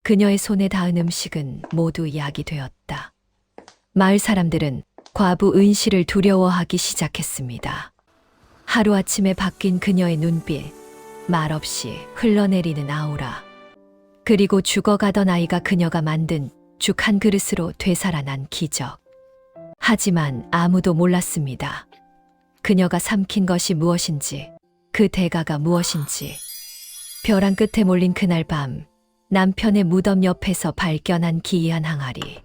그녀의 손에 닿은 음식은 모두 약이 되었다. 마을 사람들은 과부 은실을 두려워하기 시작했습니다. 하루아침에 바뀐 그녀의 눈빛, 말없이 흘러내리는 아우라, 그리고 죽어가던 아이가 그녀가 만든 죽 한 그릇으로 되살아난 기적. 하지만 아무도 몰랐습니다. 그녀가 삼킨 것이 무엇인지, 그 대가가 무엇인지. 벼랑 끝에 몰린 그날 밤, 남편의 무덤 옆에서 발견한 기이한 항아리.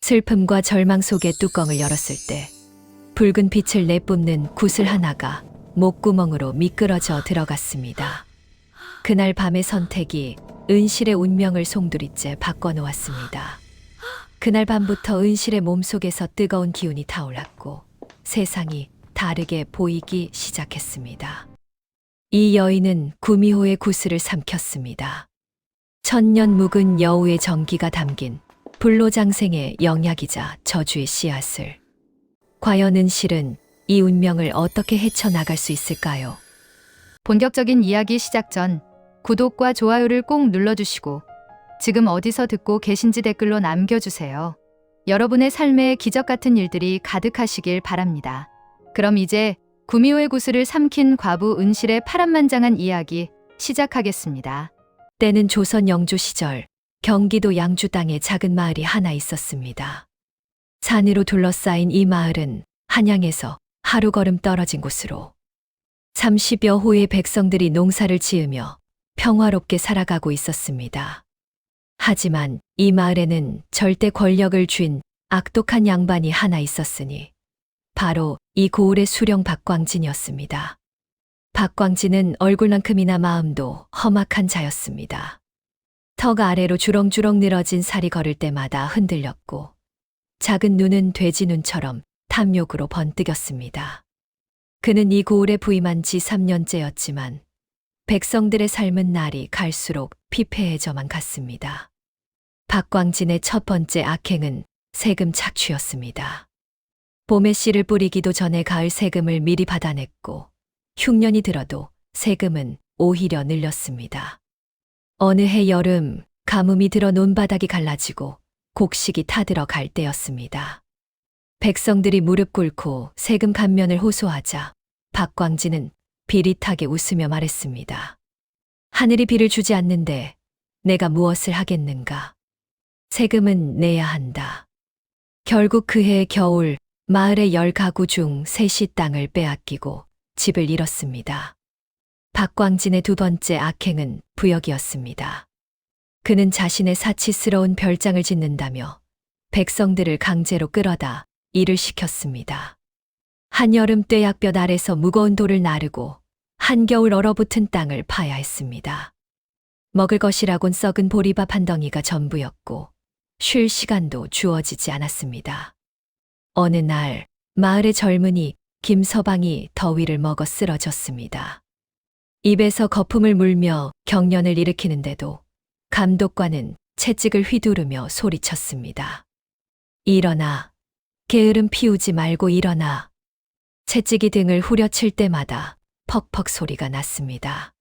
슬픔과 절망 속에 뚜껑을 열었을 때 붉은 빛을 내뿜는 구슬 하나가 목구멍으로 미끄러져 들어갔습니다. 그날 밤의 선택이 은실의 운명을 송두리째 바꿔놓았습니다. 그날 밤부터 은실의 몸속에서 뜨거운 기운이 타올랐고 세상이 다르게 보이기 시작했습니다. 이 여인은 구미호의 구슬을 삼켰습니다. 천년 묵은 여우의 정기가 담긴 불로장생의 영약이자 저주의 씨앗을. 과연 은실은 이 운명을 어떻게 헤쳐나갈 수 있을까요? 본격적인 이야기 시작 전 구독과 좋아요를 꼭 눌러주시고 지금 어디서 듣고 계신지 댓글로 남겨주세요. 여러분의 삶에 기적 같은 일들이 가득하시길 바랍니다. 그럼 이제 구미호의 구슬을 삼킨 과부 은실의 파란만장한 이야기 시작하겠습니다. 때는 조선 영조 시절 경기도 양주 땅에 작은 마을이 하나 있었습니다. 산으로 둘러싸인 이 마을은 한양에서 하루 걸음 떨어진 곳으로 30여 호의 백성들이 농사를 지으며 평화롭게 살아가고 있었습니다. 하지만 이 마을에는 절대 권력을 쥔 악독한 양반이 하나 있었으니 바로 이 고을의 수령 박광진이었습니다. 박광진은 얼굴만큼이나 마음도 험악한 자였습니다. 턱 아래로 주렁주렁 늘어진 살이 걸을 때마다 흔들렸고 작은 눈은 돼지 눈처럼 탐욕으로 번뜩였습니다. 그는 이 고을에 부임한 지 3년째였지만 백성들의 삶은 날이 갈수록 피폐해져만 갔습니다. 박광진의 첫 번째 악행은 세금 착취였습니다. 봄에 씨를 뿌리기도 전에 가을 세금을 미리 받아냈고 흉년이 들어도 세금은 오히려 늘렸습니다. 어느 해 여름 가뭄이 들어 논바닥이 갈라지고 곡식이 타들어갈 때였습니다. 백성들이 무릎 꿇고 세금 감면을 호소하자 박광진은 비릿하게 웃으며 말했습니다. 하늘이 비를 주지 않는데 내가 무엇을 하겠는가? 세금은 내야 한다. 결국 그해 겨울 마을의 10가구 중 셋이 땅을 빼앗기고 집을 잃었습니다. 박광진의 두 번째 악행은 부역이었습니다. 그는 자신의 사치스러운 별장을 짓는다며 백성들을 강제로 끌어다 일을 시켰습니다. 한여름 떼약볕 아래서 무거운 돌을 나르고 한겨울 얼어붙은 땅을 파야 했습니다. 먹을 것이라곤 썩은 보리밥 한 덩이가 전부였고 쉴 시간도 주어지지 않았습니다. 어느 날 마을의 젊은이 김서방이 더위를 먹어 쓰러졌습니다. 입에서 거품을 물며 경련을 일으키는데도 감독관은 채찍을 휘두르며 소리쳤습니다. 일어나, 게으름 피우지 말고 일어나. 채찍이 등을 후려칠 때마다 퍽퍽 소리가 났습니다.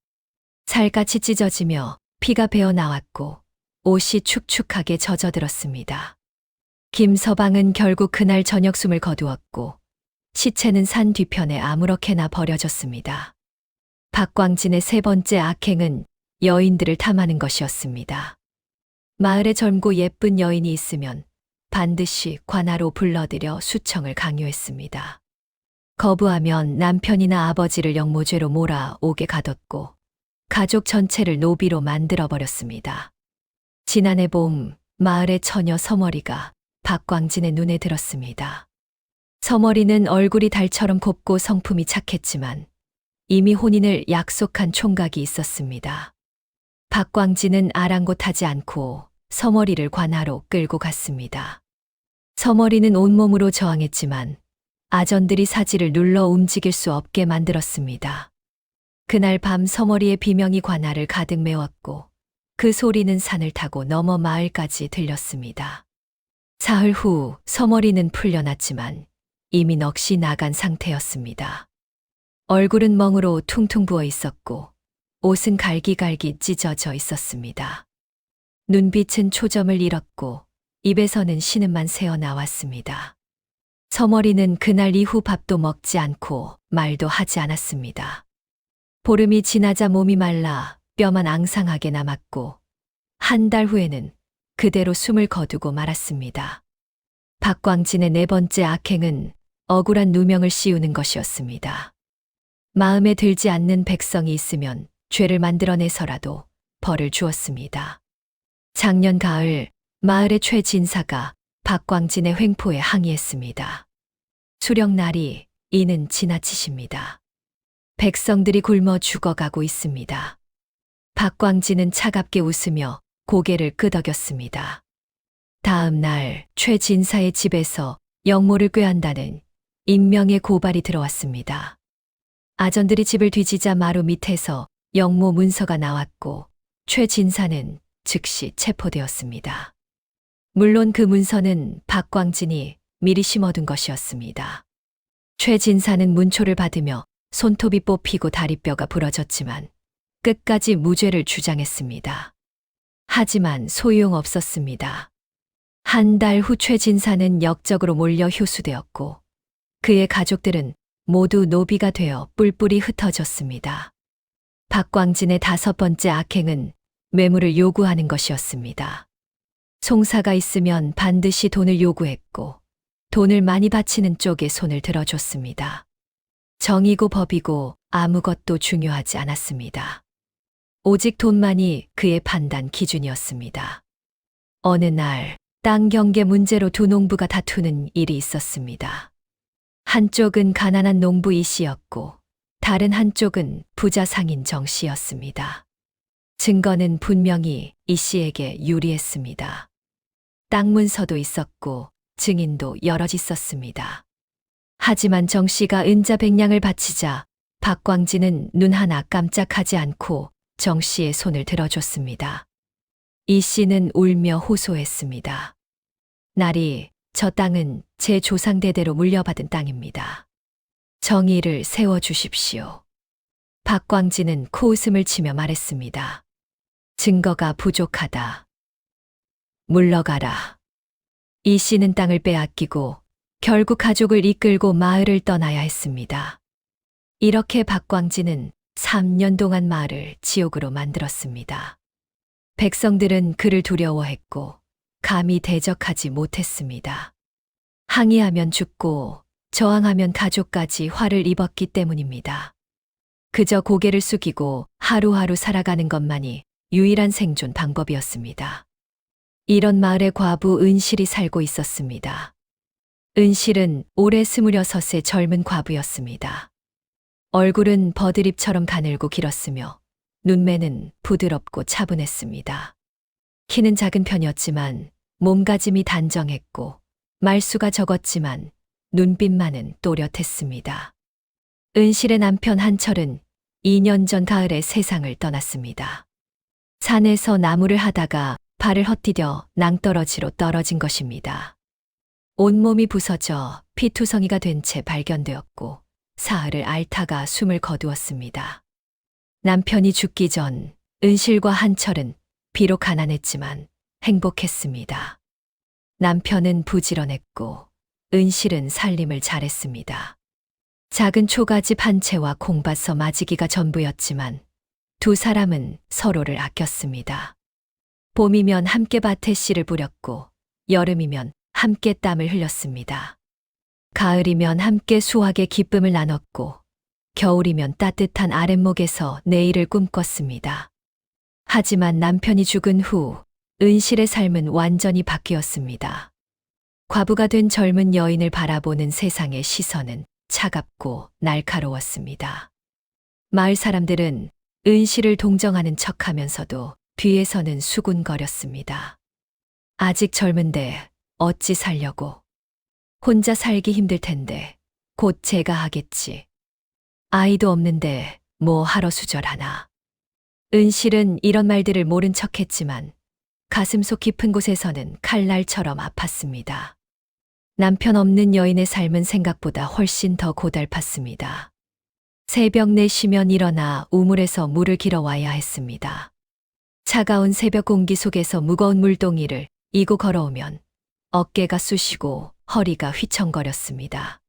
살갗이 찢어지며 피가 배어 나왔고 옷이 축축하게 젖어들었습니다. 김서방은 결국 그날 저녁 숨을 거두었고 시체는 산 뒤편에 아무렇게나 버려졌습니다. 박광진의 세 번째 악행은 여인들을 탐하는 것이었습니다. 마을에 젊고 예쁜 여인이 있으면 반드시 관하로 불러들여 수청을 강요했습니다. 거부하면 남편이나 아버지를 영모죄로 몰아오게 가뒀고 가족 전체를 노비로 만들어버렸습니다. 지난해 봄 마을의 처녀 서머리가 박광진의 눈에 들었습니다. 서머리는 얼굴이 달처럼 곱고 성품이 착했지만 이미 혼인을 약속한 총각이 있었습니다. 박광진은 아랑곳하지 않고 서머리를 관하로 끌고 갔습니다. 서머리는 온몸으로 저항했지만 아전들이 사지를 눌러 움직일 수 없게 만들었습니다. 그날 밤 서머리의 비명이 관아를 가득 메웠고 그 소리는 산을 타고 넘어 마을까지 들렸습니다. 사흘 후 서머리는 풀려났지만 이미 넋이 나간 상태였습니다. 얼굴은 멍으로 퉁퉁 부어 있었고 옷은 갈기갈기 찢어져 있었습니다. 눈빛은 초점을 잃었고 입에서는 신음만 새어 나왔습니다. 서머리는 그날 이후 밥도 먹지 않고 말도 하지 않았습니다. 보름이 지나자 몸이 말라 뼈만 앙상하게 남았고 한 달 후에는 그대로 숨을 거두고 말았습니다. 박광진의 네 번째 악행은 억울한 누명을 씌우는 것이었습니다. 마음에 들지 않는 백성이 있으면 죄를 만들어내서라도 벌을 주었습니다. 작년 가을 마을의 최진사가 박광진의 횡포에 항의했습니다. 수령날이 이는 지나치십니다. 백성들이 굶어 죽어가고 있습니다. 박광진은 차갑게 웃으며 고개를 끄덕였습니다. 다음 날 최진사의 집에서 영모를 꾀한다는 익명의 고발이 들어왔습니다. 아전들이 집을 뒤지자 마루 밑에서 영모 문서가 나왔고 최진사는 즉시 체포되었습니다. 물론 그 문서는 박광진이 미리 심어둔 것이었습니다. 최진사는 문초를 받으며 손톱이 뽑히고 다리뼈가 부러졌지만 끝까지 무죄를 주장했습니다. 하지만 소용없었습니다. 한 달 후 최진사는 역적으로 몰려 효수되었고 그의 가족들은 모두 노비가 되어 뿔뿔이 흩어졌습니다. 박광진의 다섯 번째 악행은 뇌물을 요구하는 것이었습니다. 송사가 있으면 반드시 돈을 요구했고 돈을 많이 바치는 쪽에 손을 들어줬습니다. 정이고 법이고 아무것도 중요하지 않았습니다. 오직 돈만이 그의 판단 기준이었습니다. 어느 날 땅 경계 문제로 두 농부가 다투는 일이 있었습니다. 한쪽은 가난한 농부 이 씨였고 다른 한쪽은 부자 상인 정 씨였습니다. 증거는 분명히 이 씨에게 유리했습니다. 땅 문서도 있었고 증인도 여럿 있었습니다. 하지만 정 씨가 은자 100냥을 바치자 박광진은 눈 하나 깜짝하지 않고 정 씨의 손을 들어줬습니다. 이 씨는 울며 호소했습니다. 나리, 저 땅은 제 조상 대대로 물려받은 땅입니다. 정의를 세워주십시오. 박광진은 코웃음을 치며 말했습니다. 증거가 부족하다. 물러가라. 이 씨는 땅을 빼앗기고 결국 가족을 이끌고 마을을 떠나야 했습니다. 이렇게 박광진은 3년 동안 마을을 지옥으로 만들었습니다. 백성들은 그를 두려워했고 감히 대적하지 못했습니다. 항의하면 죽고 저항하면 가족까지 화를 입었기 때문입니다. 그저 고개를 숙이고 하루하루 살아가는 것만이 유일한 생존 방법이었습니다. 이런 마을에 과부 은실이 살고 있었습니다. 은실은 올해 26의 젊은 과부였습니다. 얼굴은 버드립처럼 가늘고 길었으며 눈매는 부드럽고 차분했습니다. 키는 작은 편이었지만 몸가짐이 단정했고 말수가 적었지만 눈빛만은 또렷했습니다. 은실의 남편 한철은 2년 전 가을에 세상을 떠났습니다. 산에서 나무를 하다가 발을 헛디뎌 낭떠러지로 떨어진 것입니다. 온몸이 부서져 피투성이가 된 채 발견되었고 사흘을 앓다가 숨을 거두었습니다. 남편이 죽기 전 은실과 한철은 비록 가난했지만 행복했습니다. 남편은 부지런했고 은실은 살림을 잘했습니다. 작은 초가집 한 채와 콩밭서 마지기가 전부였지만 두 사람은 서로를 아꼈습니다. 봄이면 함께 밭에 씨를 뿌렸고 여름이면 함께 땀을 흘렸습니다. 가을이면 함께 수확의 기쁨을 나눴고 겨울이면 따뜻한 아랫목에서 내일을 꿈꿨습니다. 하지만 남편이 죽은 후 은실의 삶은 완전히 바뀌었습니다. 과부가 된 젊은 여인을 바라보는 세상의 시선은 차갑고 날카로웠습니다. 마을 사람들은 은실을 동정하는 척하면서도 뒤에서는 수군거렸습니다. 아직 젊은데 어찌 살려고. 혼자 살기 힘들 텐데 곧 제가 하겠지. 아이도 없는데 뭐 하러 수절하나. 은실은 이런 말들을 모른 척했지만 가슴속 깊은 곳에서는 칼날처럼 아팠습니다. 남편 없는 여인의 삶은 생각보다 훨씬 더 고달팠습니다. 새벽 4시면 일어나 우물에서 물을 길어 와야 했습니다. 차가운 새벽 공기 속에서 무거운 물동이를 이고 걸어오면 어깨가 쑤시고 허리가 휘청거렸습니다.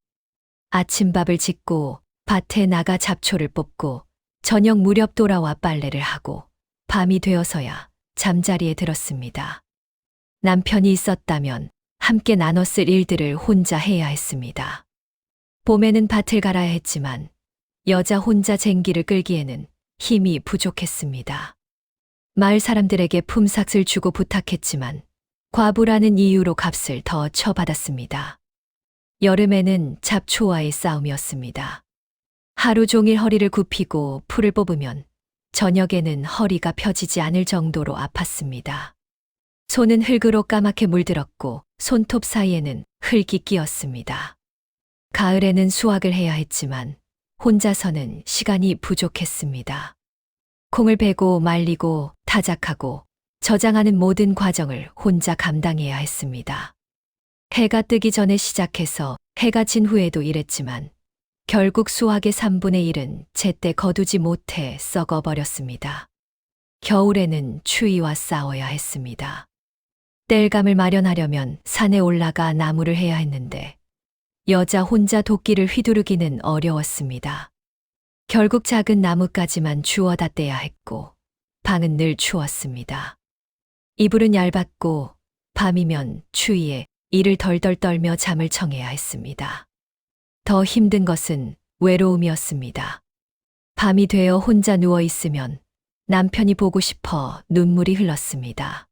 아침밥을 짓고 밭에 나가 잡초를 뽑고 저녁 무렵 돌아와 빨래를 하고 밤이 되어서야 잠자리에 들었습니다. 남편이 있었다면 함께 나눠 쓸 일들을 혼자 해야 했습니다. 봄에는 밭을 갈아야 했지만 여자 혼자 쟁기를 끌기에는 힘이 부족했습니다. 마을 사람들에게 품삯을 주고 부탁했지만 과부라는 이유로 값을 더 쳐받았습니다. 여름에는 잡초와의 싸움이었습니다. 하루 종일 허리를 굽히고 풀을 뽑으면 저녁에는 허리가 펴지지 않을 정도로 아팠습니다. 손은 흙으로 까맣게 물들었고 손톱 사이에는 흙이 끼었습니다. 가을에는 수확을 해야 했지만 혼자서는 시간이 부족했습니다. 콩을 베고 말리고 타작하고 저장하는 모든 과정을 혼자 감당해야 했습니다. 해가 뜨기 전에 시작해서 해가 진 후에도 일했지만 결국 수확의 3분의 1은 제때 거두지 못해 썩어버렸습니다. 겨울에는 추위와 싸워야 했습니다. 땔감을 마련하려면 산에 올라가 나무를 해야 했는데 여자 혼자 도끼를 휘두르기는 어려웠습니다. 결국 작은 나뭇가지만 주워다 떼야 했고 방은 늘 추웠습니다. 이불은 얇았고 밤이면 추위에 이를 덜덜 떨며 잠을 청해야 했습니다. 더 힘든 것은 외로움이었습니다. 밤이 되어 혼자 누워 있으면 남편이 보고 싶어 눈물이 흘렀습니다.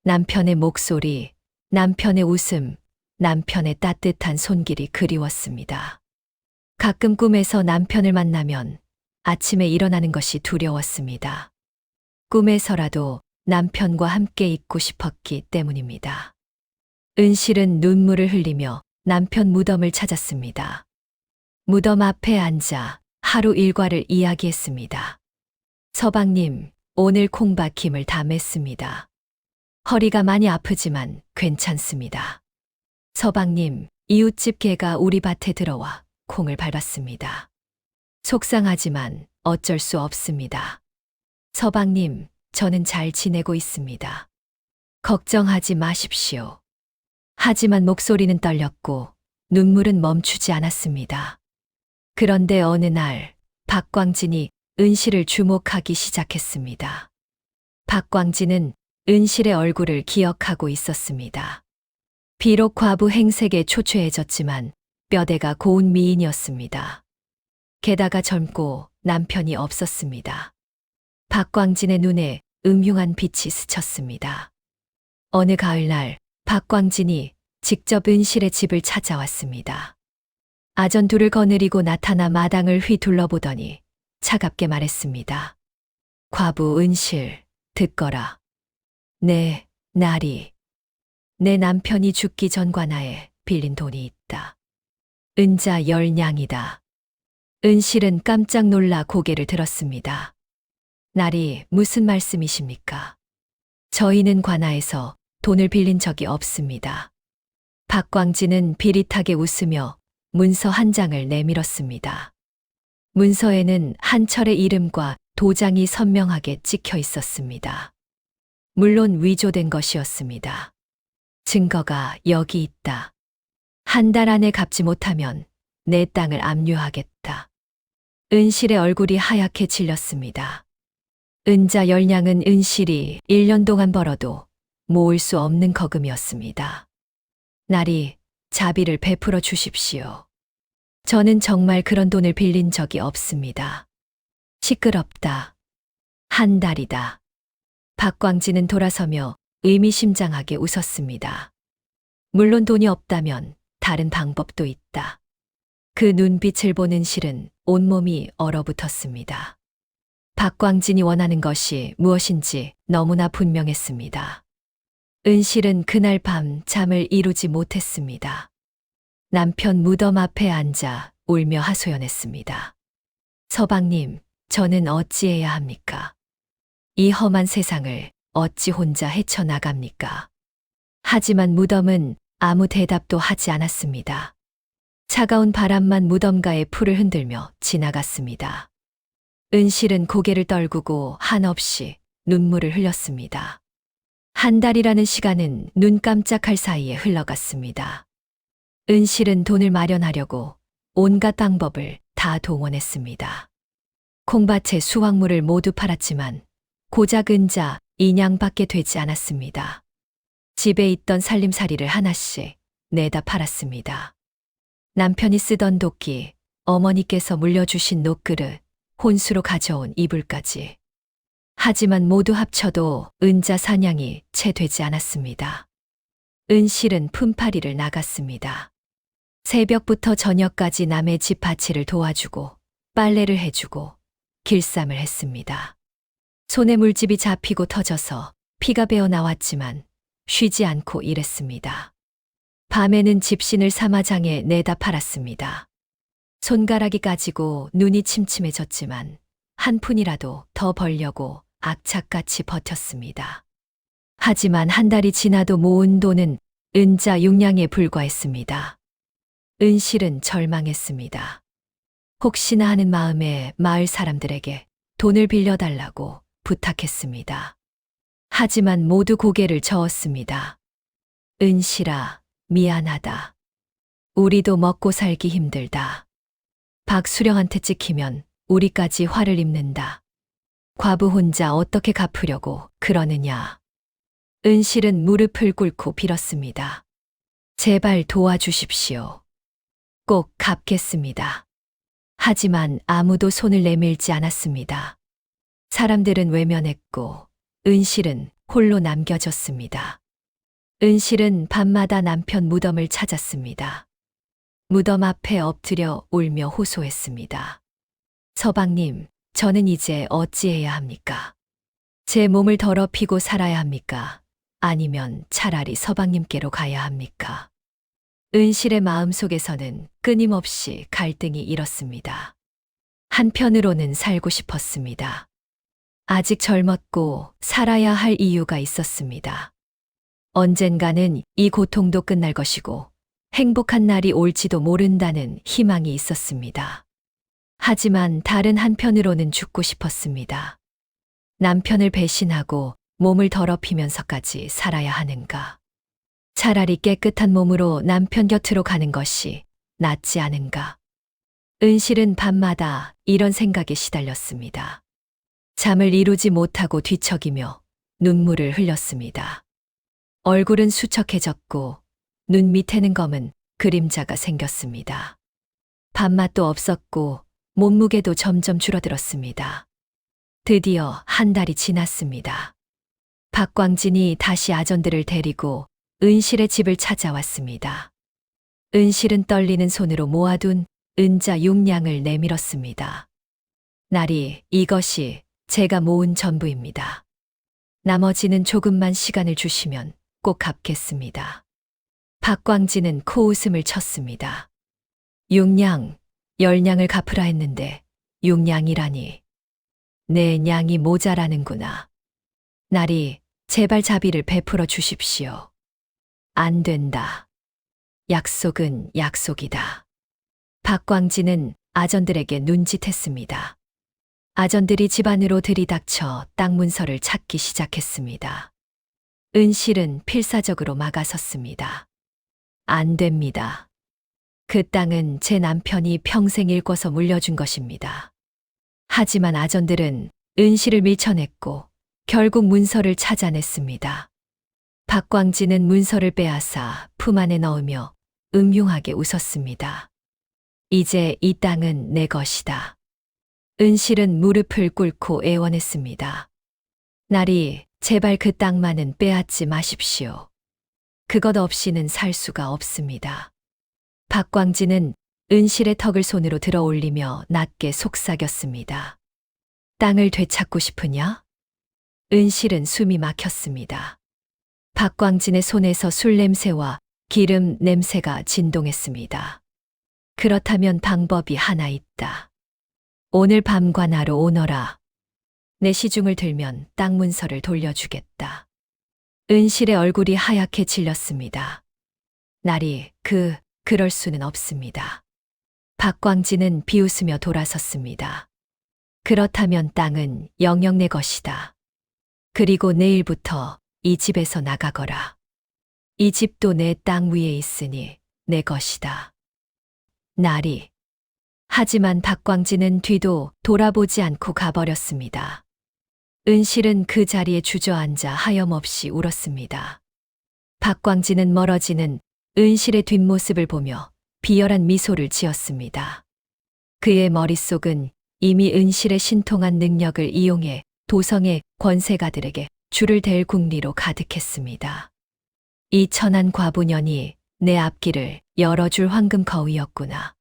남편의 목소리, 남편의 웃음, 남편의 따뜻한 손길이 그리웠습니다. 가끔 꿈에서 남편을 만나면 아침에 일어나는 것이 두려웠습니다. 꿈에서라도 남편과 함께 있고 싶었기 때문입니다. 은실은 눈물을 흘리며 남편 무덤을 찾았습니다. 무덤 앞에 앉아 하루 일과를 이야기했습니다. 서방님, 오늘 콩밭 김을 다 맸습니다. 허리가 많이 아프지만 괜찮습니다. 서방님, 이웃집 개가 우리 밭에 들어와 콩을 밟았습니다. 속상하지만 어쩔 수 없습니다. 서방님, 저는 잘 지내고 있습니다. 걱정하지 마십시오. 하지만 목소리는 떨렸고 눈물은 멈추지 않았습니다. 그런데 어느 날 박광진이 은실을 주목하기 시작했습니다. 박광진은 은실의 얼굴을 기억하고 있었습니다. 비록 과부 행색에 초췌해졌지만 뼈대가 고운 미인이었습니다. 게다가 젊고 남편이 없었습니다. 박광진의 눈에 음흉한 빛이 스쳤습니다. 어느 가을날 박광진이 직접 은실의 집을 찾아왔습니다. 아전 둘을 거느리고 나타나 마당을 휘둘러보더니 차갑게 말했습니다. 과부 은실, 듣거라. 네, 나리. 내 남편이 죽기 전 관아에 빌린 돈이 있다. 은자 10냥이다. 은실은 깜짝 놀라 고개를 들었습니다. 나리, 무슨 말씀이십니까? 저희는 관아에서 돈을 빌린 적이 없습니다. 박광진은 비릿하게 웃으며 문서 한 장을 내밀었습니다. 문서에는 한철의 이름과 도장이 선명하게 찍혀 있었습니다. 물론 위조된 것이었습니다. 증거가 여기 있다. 한 달 안에 갚지 못하면 내 땅을 압류하겠다. 은실의 얼굴이 하얗게 질렸습니다. 은자 10냥은 은실이 1년 동안 벌어도 모을 수 없는 거금이었습니다. 나리, 자비를 베풀어 주십시오. 저는 정말 그런 돈을 빌린 적이 없습니다. 시끄럽다. 한 달이다. 박광진은 돌아서며 의미심장하게 웃었습니다. 물론 돈이 없다면 다른 방법도 있다. 그 눈빛을 보는 실은 온몸이 얼어붙었습니다. 박광진이 원하는 것이 무엇인지 너무나 분명했습니다. 은실은 그날 밤 잠을 이루지 못했습니다. 남편 무덤 앞에 앉아 울며 하소연했습니다. 서방님, 저는 어찌해야 합니까? 이 험한 세상을 어찌 혼자 헤쳐나갑니까? 하지만 무덤은 아무 대답도 하지 않았습니다. 차가운 바람만 무덤가의 풀을 흔들며 지나갔습니다. 은실은 고개를 떨구고 한없이 눈물을 흘렸습니다. 한 달이라는 시간은 눈 깜짝할 사이에 흘러갔습니다. 은실은 돈을 마련하려고 온갖 방법을 다 동원했습니다. 콩밭에 수확물을 모두 팔았지만 고작 은자 인양밖에 되지 않았습니다. 집에 있던 살림살이를 하나씩 내다 팔았습니다. 남편이 쓰던 도끼, 어머니께서 물려주신 녹그릇, 혼수로 가져온 이불까지. 하지만 모두 합쳐도 은자 사냥이 채 되지 않았습니다. 은실은 품팔이를 나갔습니다. 새벽부터 저녁까지 남의 집 밭일을 도와주고 빨래를 해주고 길쌈을 했습니다. 손에 물집이 잡히고 터져서 피가 배어 나왔지만 쉬지 않고 일했습니다. 밤에는 집신을 사마장에 내다 팔았습니다. 손가락이 까지고 눈이 침침해졌지만 한 푼이라도 더 벌려고 악착같이 버텼습니다. 하지만 한 달이 지나도 모은 돈은 은자 6냥에 불과했습니다. 은실은 절망했습니다. 혹시나 하는 마음에 마을 사람들에게 돈을 빌려달라고 부탁했습니다. 하지만 모두 고개를 저었습니다. 은실아, 미안하다. 우리도 먹고 살기 힘들다. 박수령한테 찍히면 우리까지 화를 입는다. 과부 혼자 어떻게 갚으려고 그러느냐. 은실은 무릎을 꿇고 빌었습니다. 제발 도와주십시오. 꼭 갚겠습니다. 하지만 아무도 손을 내밀지 않았습니다. 사람들은 외면했고 은실은 홀로 남겨졌습니다. 은실은 밤마다 남편 무덤을 찾았습니다. 무덤 앞에 엎드려 울며 호소했습니다. 서방님, 저는 이제 어찌해야 합니까? 제 몸을 더럽히고 살아야 합니까? 아니면 차라리 서방님께로 가야 합니까? 은실의 마음속에서는 끊임없이 갈등이 일었습니다. 한편으로는 살고 싶었습니다. 아직 젊었고 살아야 할 이유가 있었습니다. 언젠가는 이 고통도 끝날 것이고 행복한 날이 올지도 모른다는 희망이 있었습니다. 하지만 다른 한편으로는 죽고 싶었습니다. 남편을 배신하고 몸을 더럽히면서까지 살아야 하는가? 차라리 깨끗한 몸으로 남편 곁으로 가는 것이 낫지 않은가? 은실은 밤마다 이런 생각에 시달렸습니다. 잠을 이루지 못하고 뒤척이며 눈물을 흘렸습니다. 얼굴은 수척해졌고 눈 밑에는 검은 그림자가 생겼습니다. 밥맛도 없었고 몸무게도 점점 줄어들었습니다. 드디어 한 달이 지났습니다. 박광진이 다시 아전들을 데리고 은실의 집을 찾아왔습니다. 은실은 떨리는 손으로 모아둔 은자 6냥을 내밀었습니다. 나리, 이것이 제가 모은 전부입니다. 나머지는 조금만 시간을 주시면 꼭 갚겠습니다. 박광진은 코웃음을 쳤습니다. 6냥, 10냥을 갚으라 했는데 6냥이라니. 내 냥이 모자라는구나. 나리, 제발 자비를 베풀어 주십시오. 안 된다. 약속은 약속이다. 박광진은 아전들에게 눈짓했습니다. 아전들이 집 안으로 들이닥쳐 땅 문서를 찾기 시작했습니다. 은실은 필사적으로 막아섰습니다. 안 됩니다. 그 땅은 제 남편이 평생 일궈서 물려준 것입니다. 하지만 아전들은 은실을 밀쳐냈고 결국 문서를 찾아냈습니다. 박광진은 문서를 빼앗아 품 안에 넣으며 음흉하게 웃었습니다. 이제 이 땅은 내 것이다. 은실은 무릎을 꿇고 애원했습니다. 나리, 제발 그 땅만은 빼앗지 마십시오. 그것 없이는 살 수가 없습니다. 박광진은 은실의 턱을 손으로 들어 올리며 낮게 속삭였습니다. 땅을 되찾고 싶으냐? 은실은 숨이 막혔습니다. 박광진의 손에서 술 냄새와 기름 냄새가 진동했습니다. 그렇다면 방법이 하나 있다. 오늘 밤 관하로 오너라. 내 시중을 들면 땅 문서를 돌려주겠다. 은실의 얼굴이 하얗게 질렸습니다. 나리, 그럴 수는 없습니다. 박광진은 비웃으며 돌아섰습니다. 그렇다면 땅은 영영 내 것이다. 그리고 내일부터 이 집에서 나가거라. 이 집도 내 땅 위에 있으니 내 것이다. 나리. 하지만 박광진은 뒤도 돌아보지 않고 가버렸습니다. 은실은 그 자리에 주저앉아 하염없이 울었습니다. 박광진은 멀어지는 은실의 뒷모습을 보며 비열한 미소를 지었습니다. 그의 머릿속은 이미 은실의 신통한 능력을 이용해 도성의 권세가들에게 줄을 댈 궁리로 가득했습니다. 이 천한 과부년이 내 앞길을 열어줄 황금 거위였구나.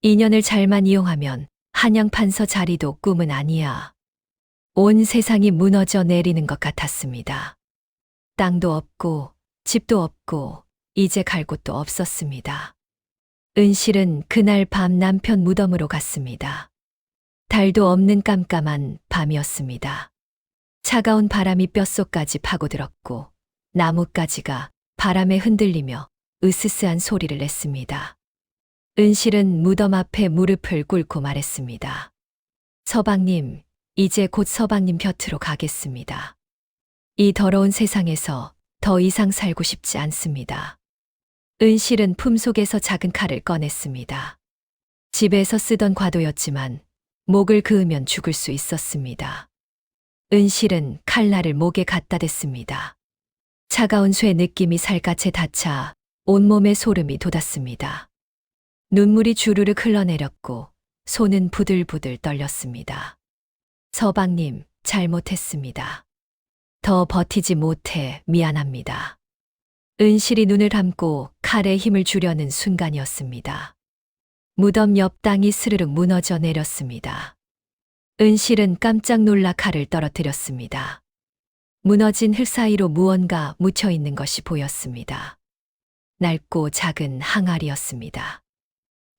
인연을 잘만 이용하면 한양 판서 자리도 꿈은 아니야. 온 세상이 무너져 내리는 것 같았습니다. 땅도 없고 집도 없고 이제 갈 곳도 없었습니다. 은실은 그날 밤 남편 무덤으로 갔습니다. 달도 없는 깜깜한 밤이었습니다. 차가운 바람이 뼛속까지 파고들었고 나뭇가지가 바람에 흔들리며 으스스한 소리를 냈습니다. 은실은 무덤 앞에 무릎을 꿇고 말했습니다. 서방님, 이제 곧 서방님 곁으로 가겠습니다. 이 더러운 세상에서 더 이상 살고 싶지 않습니다. 은실은 품속에서 작은 칼을 꺼냈습니다. 집에서 쓰던 과도였지만 목을 그으면 죽을 수 있었습니다. 은실은 칼날을 목에 갖다 댔습니다. 차가운 쇠 느낌이 살갗에 닿자 온몸에 소름이 돋았습니다. 눈물이 주르륵 흘러내렸고 손은 부들부들 떨렸습니다. 서방님, 잘못했습니다. 더 버티지 못해 미안합니다. 은실이 눈을 감고 칼에 힘을 주려는 순간이었습니다. 무덤 옆 땅이 스르륵 무너져 내렸습니다. 은실은 깜짝 놀라 칼을 떨어뜨렸습니다. 무너진 흙 사이로 무언가 묻혀 있는 것이 보였습니다. 낡고 작은 항아리였습니다.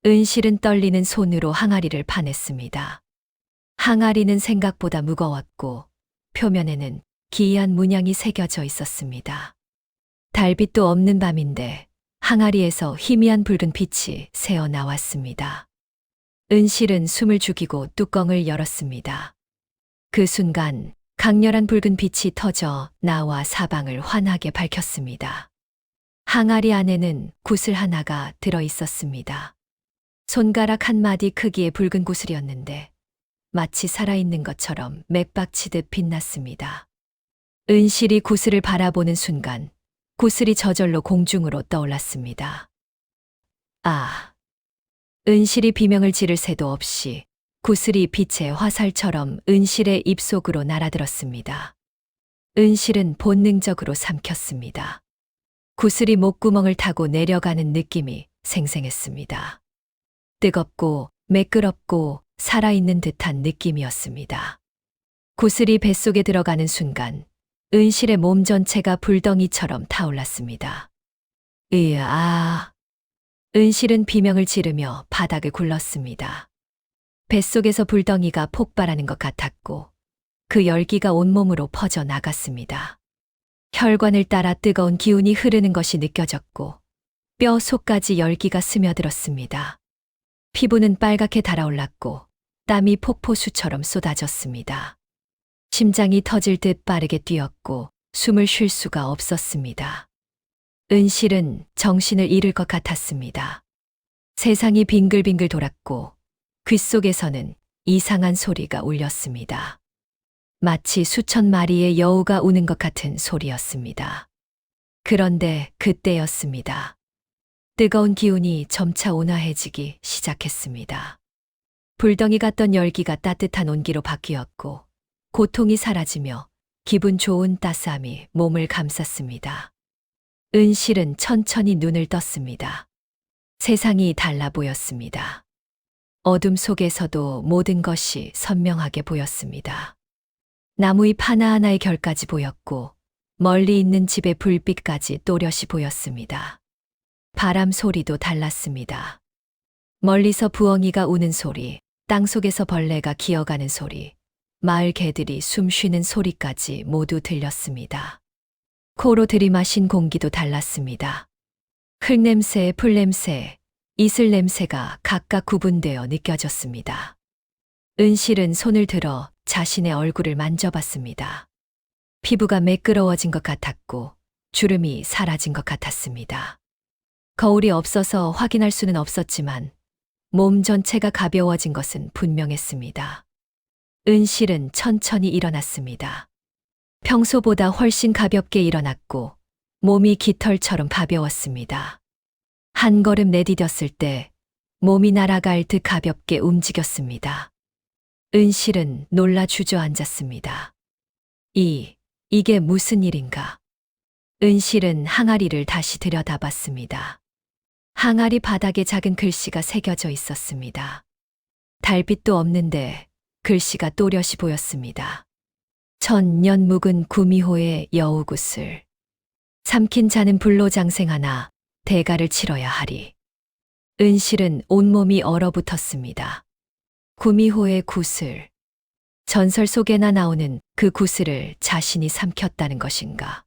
은실은 떨리는 손으로 항아리를 파냈습니다. 항아리는 생각보다 무거웠고 표면에는 기이한 문양이 새겨져 있었습니다. 달빛도 없는 밤인데 항아리에서 희미한 붉은 빛이 새어 나왔습니다. 은실은 숨을 죽이고 뚜껑을 열었습니다. 그 순간 강렬한 붉은 빛이 터져 나와 사방을 환하게 밝혔습니다. 항아리 안에는 구슬 하나가 들어 있었습니다. 손가락 한 마디 크기의 붉은 구슬이었는데 마치 살아있는 것처럼 맥박치듯 빛났습니다. 은실이 구슬을 바라보는 순간 구슬이 저절로 공중으로 떠올랐습니다. 아! 은실이 비명을 지를 새도 없이 구슬이 빛의 화살처럼 은실의 입속으로 날아들었습니다. 은실은 본능적으로 삼켰습니다. 구슬이 목구멍을 타고 내려가는 느낌이 생생했습니다. 뜨겁고 매끄럽고 살아있는 듯한 느낌이었습니다. 구슬이 뱃속에 들어가는 순간 은실의 몸 전체가 불덩이처럼 타올랐습니다. 으아! 은실은 비명을 지르며 바닥을 굴렀습니다. 뱃속에서 불덩이가 폭발하는 것 같았고 그 열기가 온몸으로 퍼져 나갔습니다. 혈관을 따라 뜨거운 기운이 흐르는 것이 느껴졌고 뼈 속까지 열기가 스며들었습니다. 피부는 빨갛게 달아올랐고 땀이 폭포수처럼 쏟아졌습니다. 심장이 터질 듯 빠르게 뛰었고 숨을 쉴 수가 없었습니다. 은실은 정신을 잃을 것 같았습니다. 세상이 빙글빙글 돌았고 귓속에서는 이상한 소리가 울렸습니다. 마치 수천 마리의 여우가 우는 것 같은 소리였습니다. 그런데 그때였습니다. 뜨거운 기운이 점차 온화해지기 시작했습니다. 불덩이 같던 열기가 따뜻한 온기로 바뀌었고 고통이 사라지며 기분 좋은 따스함이 몸을 감쌌습니다. 은실은 천천히 눈을 떴습니다. 세상이 달라 보였습니다. 어둠 속에서도 모든 것이 선명하게 보였습니다. 나무잎 하나하나의 결까지 보였고 멀리 있는 집의 불빛까지 또렷이 보였습니다. 바람 소리도 달랐습니다. 멀리서 부엉이가 우는 소리, 땅속에서 벌레가 기어가는 소리, 마을 개들이 숨 쉬는 소리까지 모두 들렸습니다. 코로 들이마신 공기도 달랐습니다. 흙냄새, 풀냄새, 이슬 냄새가 각각 구분되어 느껴졌습니다. 은실은 손을 들어 자신의 얼굴을 만져봤습니다. 피부가 매끄러워진 것 같았고 주름이 사라진 것 같았습니다. 거울이 없어서 확인할 수는 없었지만 몸 전체가 가벼워진 것은 분명했습니다. 은실은 천천히 일어났습니다. 평소보다 훨씬 가볍게 일어났고 몸이 깃털처럼 가벼웠습니다. 한 걸음 내디뎠을 때 몸이 날아갈 듯 가볍게 움직였습니다. 은실은 놀라 주저앉았습니다. 이게 무슨 일인가? 은실은 항아리를 다시 들여다봤습니다. 항아리 바닥에 작은 글씨가 새겨져 있었습니다. 달빛도 없는데 글씨가 또렷이 보였습니다. 천년 묵은 구미호의 여우구슬. 삼킨 자는 불로장생하나 대가를 치러야 하리. 은실은 온몸이 얼어붙었습니다. 구미호의 구슬. 전설 속에나 나오는 그 구슬을 자신이 삼켰다는 것인가.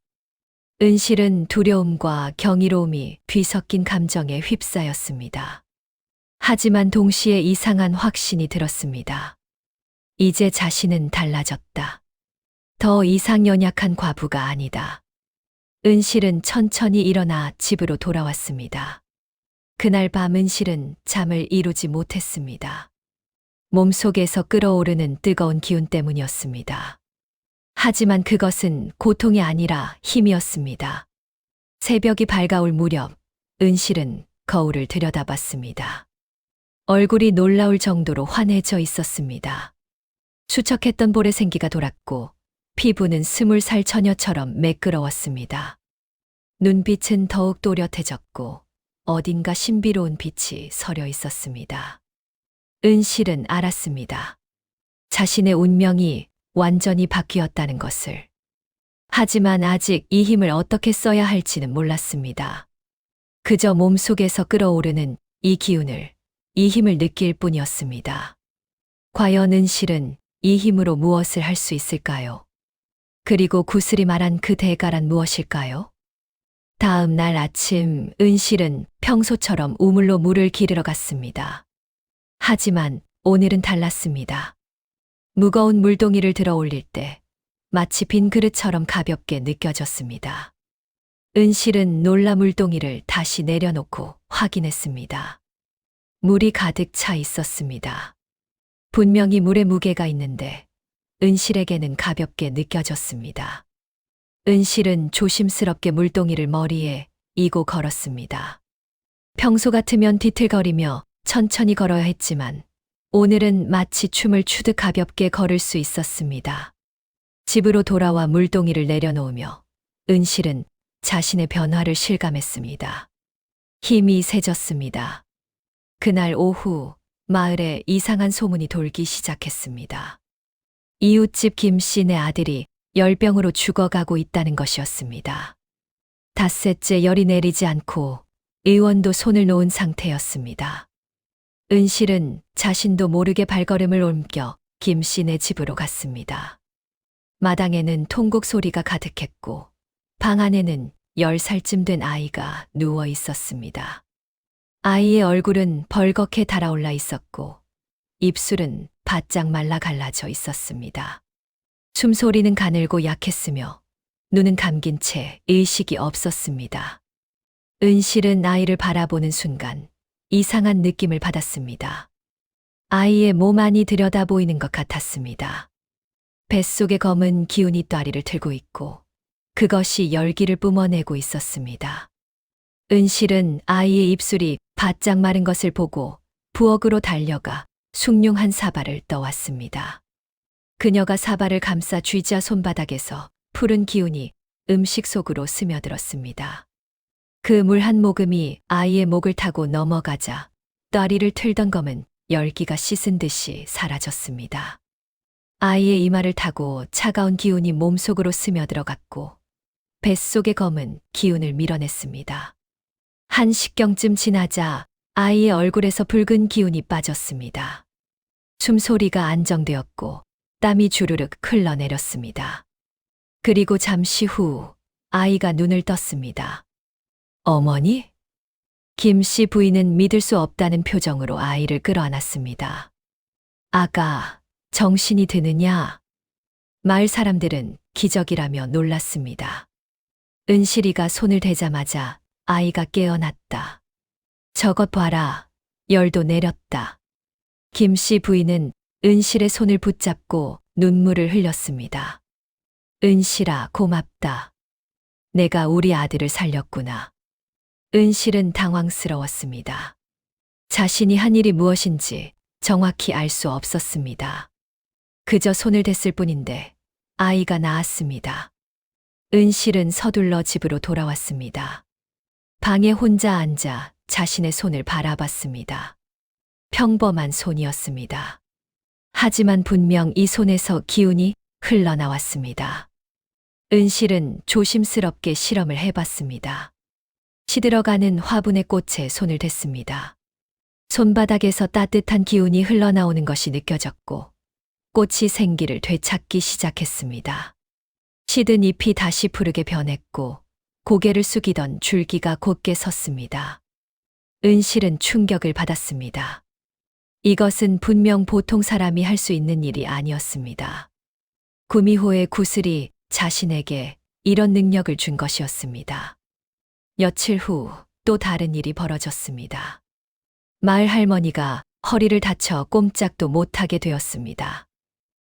은실은 두려움과 경이로움이 뒤섞인 감정에 휩싸였습니다. 하지만 동시에 이상한 확신이 들었습니다. 이제 자신은 달라졌다. 더 이상 연약한 과부가 아니다. 은실은 천천히 일어나 집으로 돌아왔습니다. 그날 밤 은실은 잠을 이루지 못했습니다. 몸속에서 끓어오르는 뜨거운 기운 때문이었습니다. 하지만 그것은 고통이 아니라 힘이었습니다. 새벽이 밝아올 무렵 은실은 거울을 들여다봤습니다. 얼굴이 놀라울 정도로 환해져 있었습니다. 수척했던 볼에 생기가 돌았고 피부는 20살 처녀처럼 매끄러웠습니다. 눈빛은 더욱 또렷해졌고 어딘가 신비로운 빛이 서려 있었습니다. 은실은 알았습니다. 자신의 운명이 완전히 바뀌었다는 것을. 하지만 아직 이 힘을 어떻게 써야 할지는 몰랐습니다. 그저 몸속에서 끌어오르는 이 기운을, 이 힘을 느낄 뿐이었습니다. 과연 은실은 이 힘으로 무엇을 할 수 있을까요? 그리고 구슬이 말한 그 대가란 무엇일까요? 다음 날 아침 은실은 평소처럼 우물로 물을 기르러 갔습니다. 하지만 오늘은 달랐습니다. 무거운 물동이를 들어 올릴 때 마치 빈 그릇처럼 가볍게 느껴졌습니다. 은실은 놀라 물동이를 다시 내려놓고 확인했습니다. 물이 가득 차 있었습니다. 분명히 물에 무게가 있는데 은실에게는 가볍게 느껴졌습니다. 은실은 조심스럽게 물동이를 머리에 이고 걸었습니다. 평소 같으면 뒤틀거리며 천천히 걸어야 했지만 오늘은 마치 춤을 추듯 가볍게 걸을 수 있었습니다. 집으로 돌아와 물동이를 내려놓으며 은실은 자신의 변화를 실감했습니다. 힘이 세졌습니다. 그날 오후 마을에 이상한 소문이 돌기 시작했습니다. 이웃집 김씨네 아들이 열병으로 죽어가고 있다는 것이었습니다. 닷새째 열이 내리지 않고 의원도 손을 놓은 상태였습니다. 은실은 자신도 모르게 발걸음을 옮겨 김씨네 집으로 갔습니다. 마당에는 통곡 소리가 가득했고 방 안에는 10살쯤 된 아이가 누워 있었습니다. 아이의 얼굴은 벌겋게 달아올라 있었고 입술은 바짝 말라 갈라져 있었습니다. 숨소리는 가늘고 약했으며 눈은 감긴 채 의식이 없었습니다. 은실은 아이를 바라보는 순간 이상한 느낌을 받았습니다. 아이의 몸 안이 들여다 보이는 것 같았습니다. 뱃속에 검은 기운이 또아리를 들고 있고 그것이 열기를 뿜어내고 있었습니다. 은실은 아이의 입술이 바짝 마른 것을 보고 부엌으로 달려가 숭늉한 사발을 떠왔습니다. 그녀가 사발을 감싸 쥐자 손바닥에서 푸른 기운이 음식 속으로 스며들었습니다. 그 물 한 모금이 아이의 목을 타고 넘어가자 또아리를 틀던 검은 열기가 씻은 듯이 사라졌습니다. 아이의 이마를 타고 차가운 기운이 몸속으로 스며들어갔고 뱃속의 검은 기운을 밀어냈습니다. 1시경쯤 지나자 아이의 얼굴에서 붉은 기운이 빠졌습니다. 숨소리가 안정되었고 땀이 주르륵 흘러내렸습니다. 그리고 잠시 후 아이가 눈을 떴습니다. 어머니? 김씨 부인은 믿을 수 없다는 표정으로 아이를 끌어안았습니다. 아가, 정신이 드느냐? 마을 사람들은 기적이라며 놀랐습니다. 은실이가 손을 대자마자 아이가 깨어났다. 저것 봐라. 열도 내렸다. 김씨 부인은 은실의 손을 붙잡고 눈물을 흘렸습니다. 은실아, 고맙다. 내가 우리 아들을 살렸구나. 은실은 당황스러웠습니다. 자신이 한 일이 무엇인지 정확히 알 수 없었습니다. 그저 손을 댔을 뿐인데 아이가 나았습니다. 은실은 서둘러 집으로 돌아왔습니다. 방에 혼자 앉아 자신의 손을 바라봤습니다. 평범한 손이었습니다. 하지만 분명 이 손에서 기운이 흘러나왔습니다. 은실은 조심스럽게 실험을 해봤습니다. 시들어가는 화분의 꽃에 손을 댔습니다. 손바닥에서 따뜻한 기운이 흘러나오는 것이 느껴졌고 꽃이 생기를 되찾기 시작했습니다. 시든 잎이 다시 푸르게 변했고 고개를 숙이던 줄기가 곧게 섰습니다. 은실은 충격을 받았습니다. 이것은 분명 보통 사람이 할 수 있는 일이 아니었습니다. 구미호의 구슬이 자신에게 이런 능력을 준 것이었습니다. 며칠 후 또 다른 일이 벌어졌습니다. 마을 할머니가 허리를 다쳐 꼼짝도 못하게 되었습니다.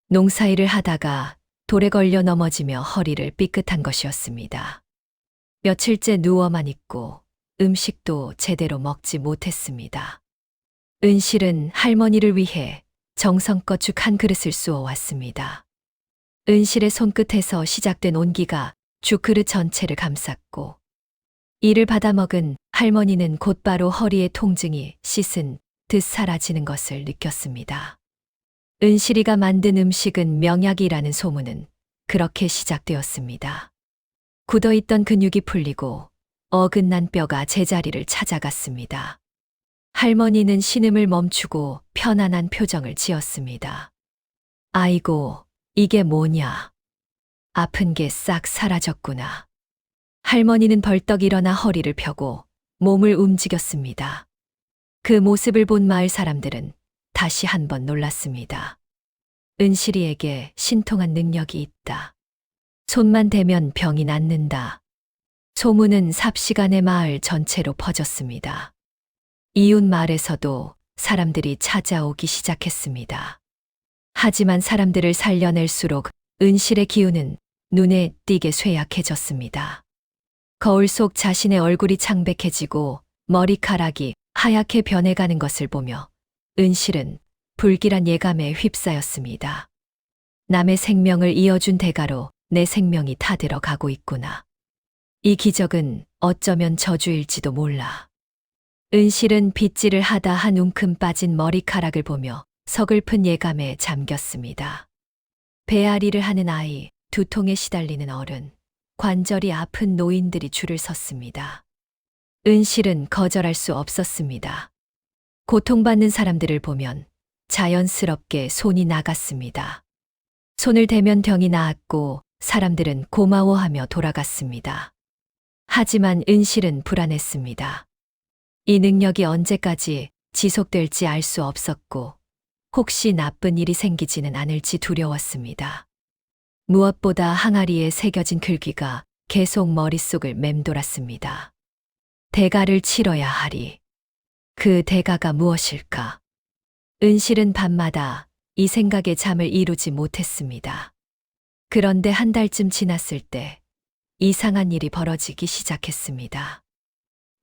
농사일을 하다가 돌에 걸려 넘어지며 허리를 삐끗한 것이었습니다. 며칠째 누워만 있고 음식도 제대로 먹지 못했습니다. 은실은 할머니를 위해 정성껏 죽 한 그릇을 쑤어 왔습니다. 은실의 손끝에서 시작된 온기가 죽 그릇 전체를 감쌌고 이를 받아먹은 할머니는 곧바로 허리의 통증이 씻은 듯 사라지는 것을 느꼈습니다. 은실이가 만든 음식은 명약이라는 소문은 그렇게 시작되었습니다. 굳어있던 근육이 풀리고 어긋난 뼈가 제자리를 찾아갔습니다. 할머니는 신음을 멈추고 편안한 표정을 지었습니다. 아이고, 이게 뭐냐? 아픈 게 싹 사라졌구나. 할머니는 벌떡 일어나 허리를 펴고 몸을 움직였습니다. 그 모습을 본 마을 사람들은 다시 한번 놀랐습니다. 은실이에게 신통한 능력이 있다. 손만 대면 병이 낫는다. 소문은 삽시간에 마을 전체로 퍼졌습니다. 이웃 마을에서도 사람들이 찾아오기 시작했습니다. 하지만 사람들을 살려낼수록 은실의 기운은 눈에 띄게 쇠약해졌습니다. 거울 속 자신의 얼굴이 창백해지고 머리카락이 하얗게 변해가는 것을 보며 은실은 불길한 예감에 휩싸였습니다. 남의 생명을 이어준 대가로 내 생명이 타들어 가고 있구나. 이 기적은 어쩌면 저주일지도 몰라. 은실은 빗질을 하다 한 움큼 빠진 머리카락을 보며 서글픈 예감에 잠겼습니다. 배앓이를 하는 아이, 두통에 시달리는 어른, 관절이 아픈 노인들이 줄을 섰습니다. 은실은 거절할 수 없었습니다. 고통받는 사람들을 보면 자연스럽게 손이 나갔습니다. 손을 대면 병이 나았고 사람들은 고마워하며 돌아갔습니다. 하지만 은실은 불안했습니다. 이 능력이 언제까지 지속될지 알 수 없었고 혹시 나쁜 일이 생기지는 않을지 두려웠습니다. 무엇보다 항아리에 새겨진 글귀가 계속 머릿속을 맴돌았습니다. 대가를 치러야 하리. 그 대가가 무엇일까? 은실은 밤마다 이 생각에 잠을 이루지 못했습니다. 그런데 한 달쯤 지났을 때 이상한 일이 벌어지기 시작했습니다.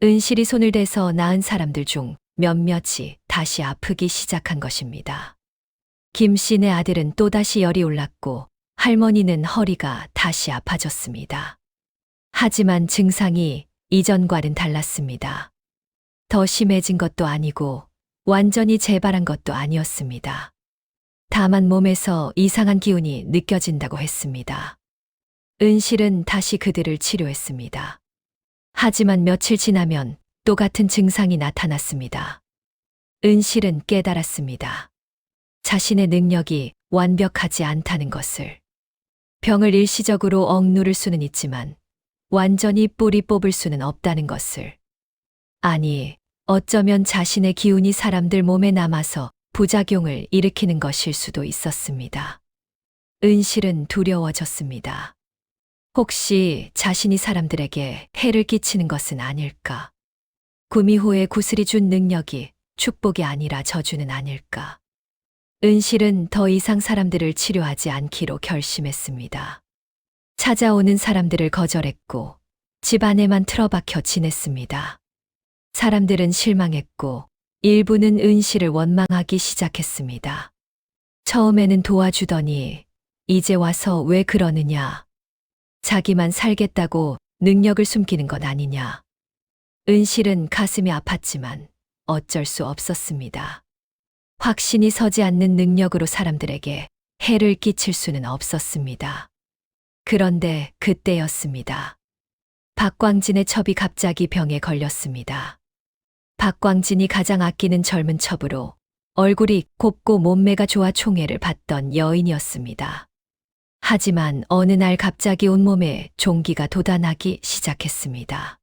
은실이 손을 대서 낳은 사람들 중 몇몇이 다시 아프기 시작한 것입니다. 김씨네 아들은 또다시 열이 올랐고 할머니는 허리가 다시 아파졌습니다. 하지만 증상이 이전과는 달랐습니다. 더 심해진 것도 아니고 완전히 재발한 것도 아니었습니다. 다만 몸에서 이상한 기운이 느껴진다고 했습니다. 은실은 다시 그들을 치료했습니다. 하지만 며칠 지나면 또 같은 증상이 나타났습니다. 은실은 깨달았습니다. 자신의 능력이 완벽하지 않다는 것을. 병을 일시적으로 억누를 수는 있지만 완전히 뿌리 뽑을 수는 없다는 것을. 아니, 어쩌면 자신의 기운이 사람들 몸에 남아서 부작용을 일으키는 것일 수도 있었습니다. 은실은 두려워졌습니다. 혹시 자신이 사람들에게 해를 끼치는 것은 아닐까? 구미호의 구슬이 준 능력이 축복이 아니라 저주는 아닐까? 은실은 더 이상 사람들을 치료하지 않기로 결심했습니다. 찾아오는 사람들을 거절했고 집 안에만 틀어박혀 지냈습니다. 사람들은 실망했고 일부는 은실을 원망하기 시작했습니다. 처음에는 도와주더니 이제 와서 왜 그러느냐? 자기만 살겠다고 능력을 숨기는 것 아니냐? 은실은 가슴이 아팠지만 어쩔 수 없었습니다. 확신이 서지 않는 능력으로 사람들에게 해를 끼칠 수는 없었습니다. 그런데 그때였습니다. 박광진의 첩이 갑자기 병에 걸렸습니다. 박광진이 가장 아끼는 젊은 첩으로 얼굴이 곱고 몸매가 좋아 총애를 받던 여인이었습니다. 하지만 어느 날 갑자기 온몸에 종기가 돋아나기 시작했습니다.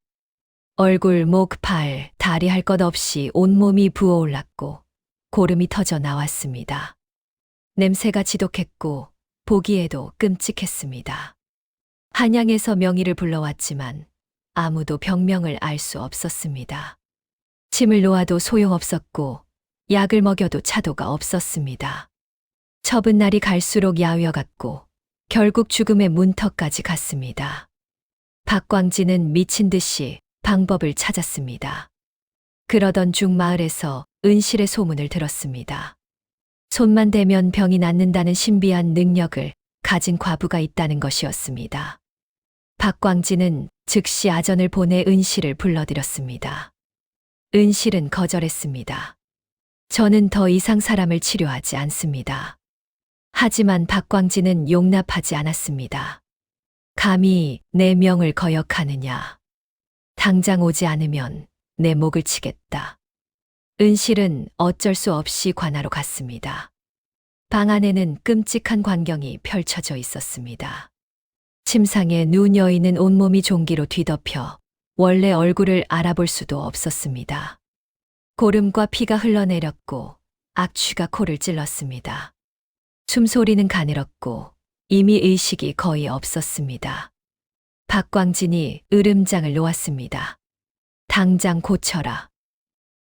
얼굴, 목, 팔, 다리 할 것 없이 온몸이 부어올랐고 고름이 터져 나왔습니다. 냄새가 지독했고 보기에도 끔찍했습니다. 한양에서 명의를 불러왔지만 아무도 병명을 알 수 없었습니다. 침을 놓아도 소용없었고 약을 먹여도 차도가 없었습니다. 첩은 날이 갈수록 야위어갔고 결국 죽음의 문턱까지 갔습니다. 박광진은 미친 듯이 방법을 찾았습니다. 그러던 중 마을에서 은실의 소문을 들었습니다. 손만 대면 병이 낫는다는 신비한 능력을 가진 과부가 있다는 것이었습니다. 박광진은 즉시 아전을 보내 은실을 불러들였습니다. 은실은 거절했습니다. 저는 더 이상 사람을 치료하지 않습니다. 하지만 박광진은 용납하지 않았습니다. 감히 내 명을 거역하느냐. 당장 오지 않으면 내 목을 치겠다. 은실은 어쩔 수 없이 관하로 갔습니다. 방 안에는 끔찍한 광경이 펼쳐져 있었습니다. 침상에 누운 여인은 온몸이 종기로 뒤덮여 원래 얼굴을 알아볼 수도 없었습니다. 고름과 피가 흘러내렸고 악취가 코를 찔렀습니다. 숨소리는 가늘었고 이미 의식이 거의 없었습니다. 박광진이 으름장을 놓았습니다. 당장 고쳐라.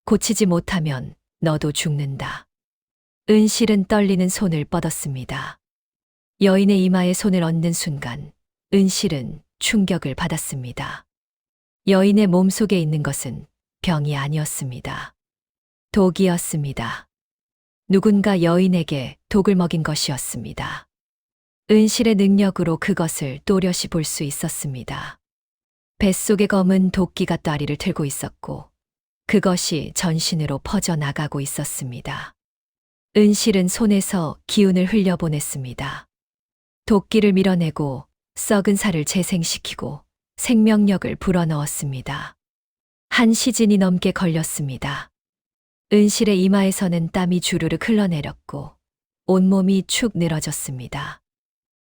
고치지 못하면 너도 죽는다. 은실은 떨리는 손을 뻗었습니다. 여인의 이마에 손을 얹는 순간 은실은 충격을 받았습니다. 여인의 몸속에 있는 것은 병이 아니었습니다. 독이었습니다. 누군가 여인에게 독을 먹인 것이었습니다. 은실의 능력으로 그것을 또렷이 볼 수 있었습니다. 뱃속의 검은 도끼가 다리를 틀고 있었고 그것이 전신으로 퍼져나가고 있었습니다. 은실은 손에서 기운을 흘려보냈습니다. 도끼를 밀어내고 썩은 살을 재생시키고 생명력을 불어넣었습니다. 한 시즌이 넘게 걸렸습니다. 은실의 이마에서는 땀이 주르륵 흘러내렸고 온몸이 축 늘어졌습니다.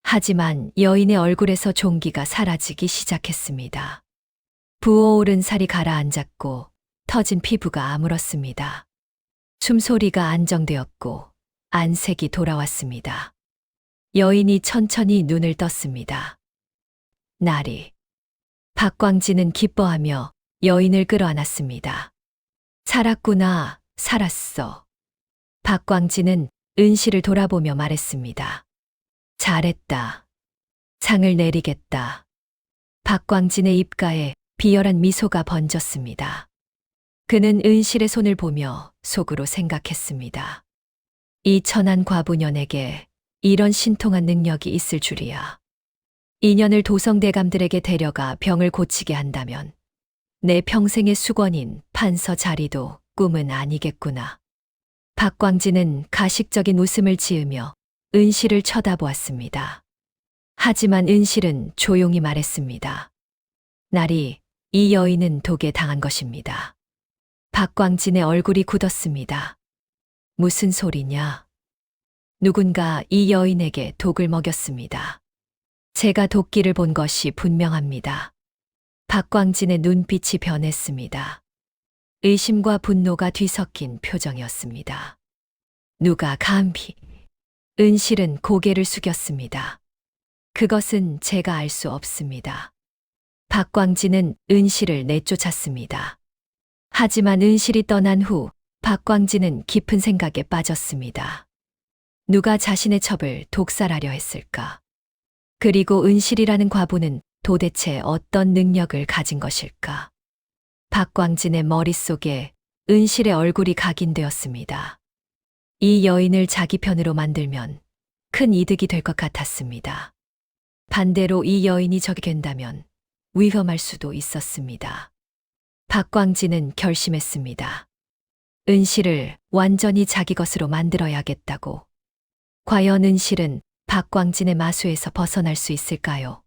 하지만 여인의 얼굴에서 종기가 사라지기 시작했습니다. 부어오른 살이 가라앉았고 터진 피부가 아물었습니다. 숨소리가 안정되었고 안색이 돌아왔습니다. 여인이 천천히 눈을 떴습니다. 나리. 박광진은 기뻐하며 여인을 끌어안았습니다. 살았구나, 살았어. 박광진은 은실을 돌아보며 말했습니다. 잘했다. 상을 내리겠다. 박광진의 입가에 비열한 미소가 번졌습니다. 그는 은실의 손을 보며 속으로 생각했습니다. 이 천한 과부년에게 이런 신통한 능력이 있을 줄이야. 인연을 도성대감들에게 데려가 병을 고치게 한다면 내 평생의 수건인 판서 자리도 꿈은 아니겠구나. 박광진은 가식적인 웃음을 지으며 은실을 쳐다보았습니다. 하지만 은실은 조용히 말했습니다. 나리, 이 여인은 독에 당한 것입니다. 박광진의 얼굴이 굳었습니다. 무슨 소리냐? 누군가 이 여인에게 독을 먹였습니다. 제가 도끼를 본 것이 분명합니다. 박광진의 눈빛이 변했습니다. 의심과 분노가 뒤섞인 표정이었습니다. 누가 감히... 은실은 고개를 숙였습니다. 그것은 제가 알 수 없습니다. 박광진은 은실을 내쫓았습니다. 하지만 은실이 떠난 후 박광진은 깊은 생각에 빠졌습니다. 누가 자신의 첩을 독살하려 했을까? 그리고 은실이라는 과부는 도대체 어떤 능력을 가진 것일까? 박광진의 머릿속에 은실의 얼굴이 각인되었습니다. 이 여인을 자기 편으로 만들면 큰 이득이 될 것 같았습니다. 반대로 이 여인이 적이 된다면 위험할 수도 있었습니다. 박광진은 결심했습니다. 은실을 완전히 자기 것으로 만들어야겠다고. 과연 은실은 박광진의 마수에서 벗어날 수 있을까요?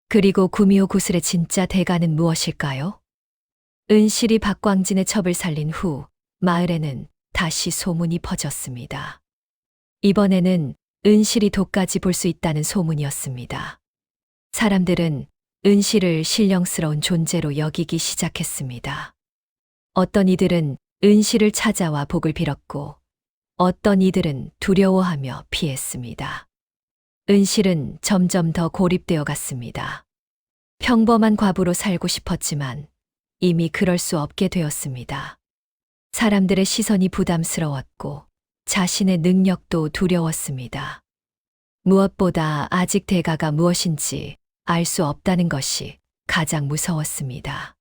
그리고 구미호 구슬의 진짜 대가는 무엇일까요? 은실이 박광진의 첩을 살린 후 마을에는 다시 소문이 퍼졌습니다. 이번에는 은실이 독까지 볼 수 있다는 소문이었습니다. 사람들은 은실을 신령스러운 존재로 여기기 시작했습니다. 어떤 이들은 은실을 찾아와 복을 빌었고 어떤 이들은 두려워하며 피했습니다. 은실은 점점 더 고립되어 갔습니다. 평범한 과부로 살고 싶었지만 이미 그럴 수 없게 되었습니다. 사람들의 시선이 부담스러웠고 자신의 능력도 두려웠습니다. 무엇보다 아직 대가가 무엇인지 알 수 없다는 것이 가장 무서웠습니다.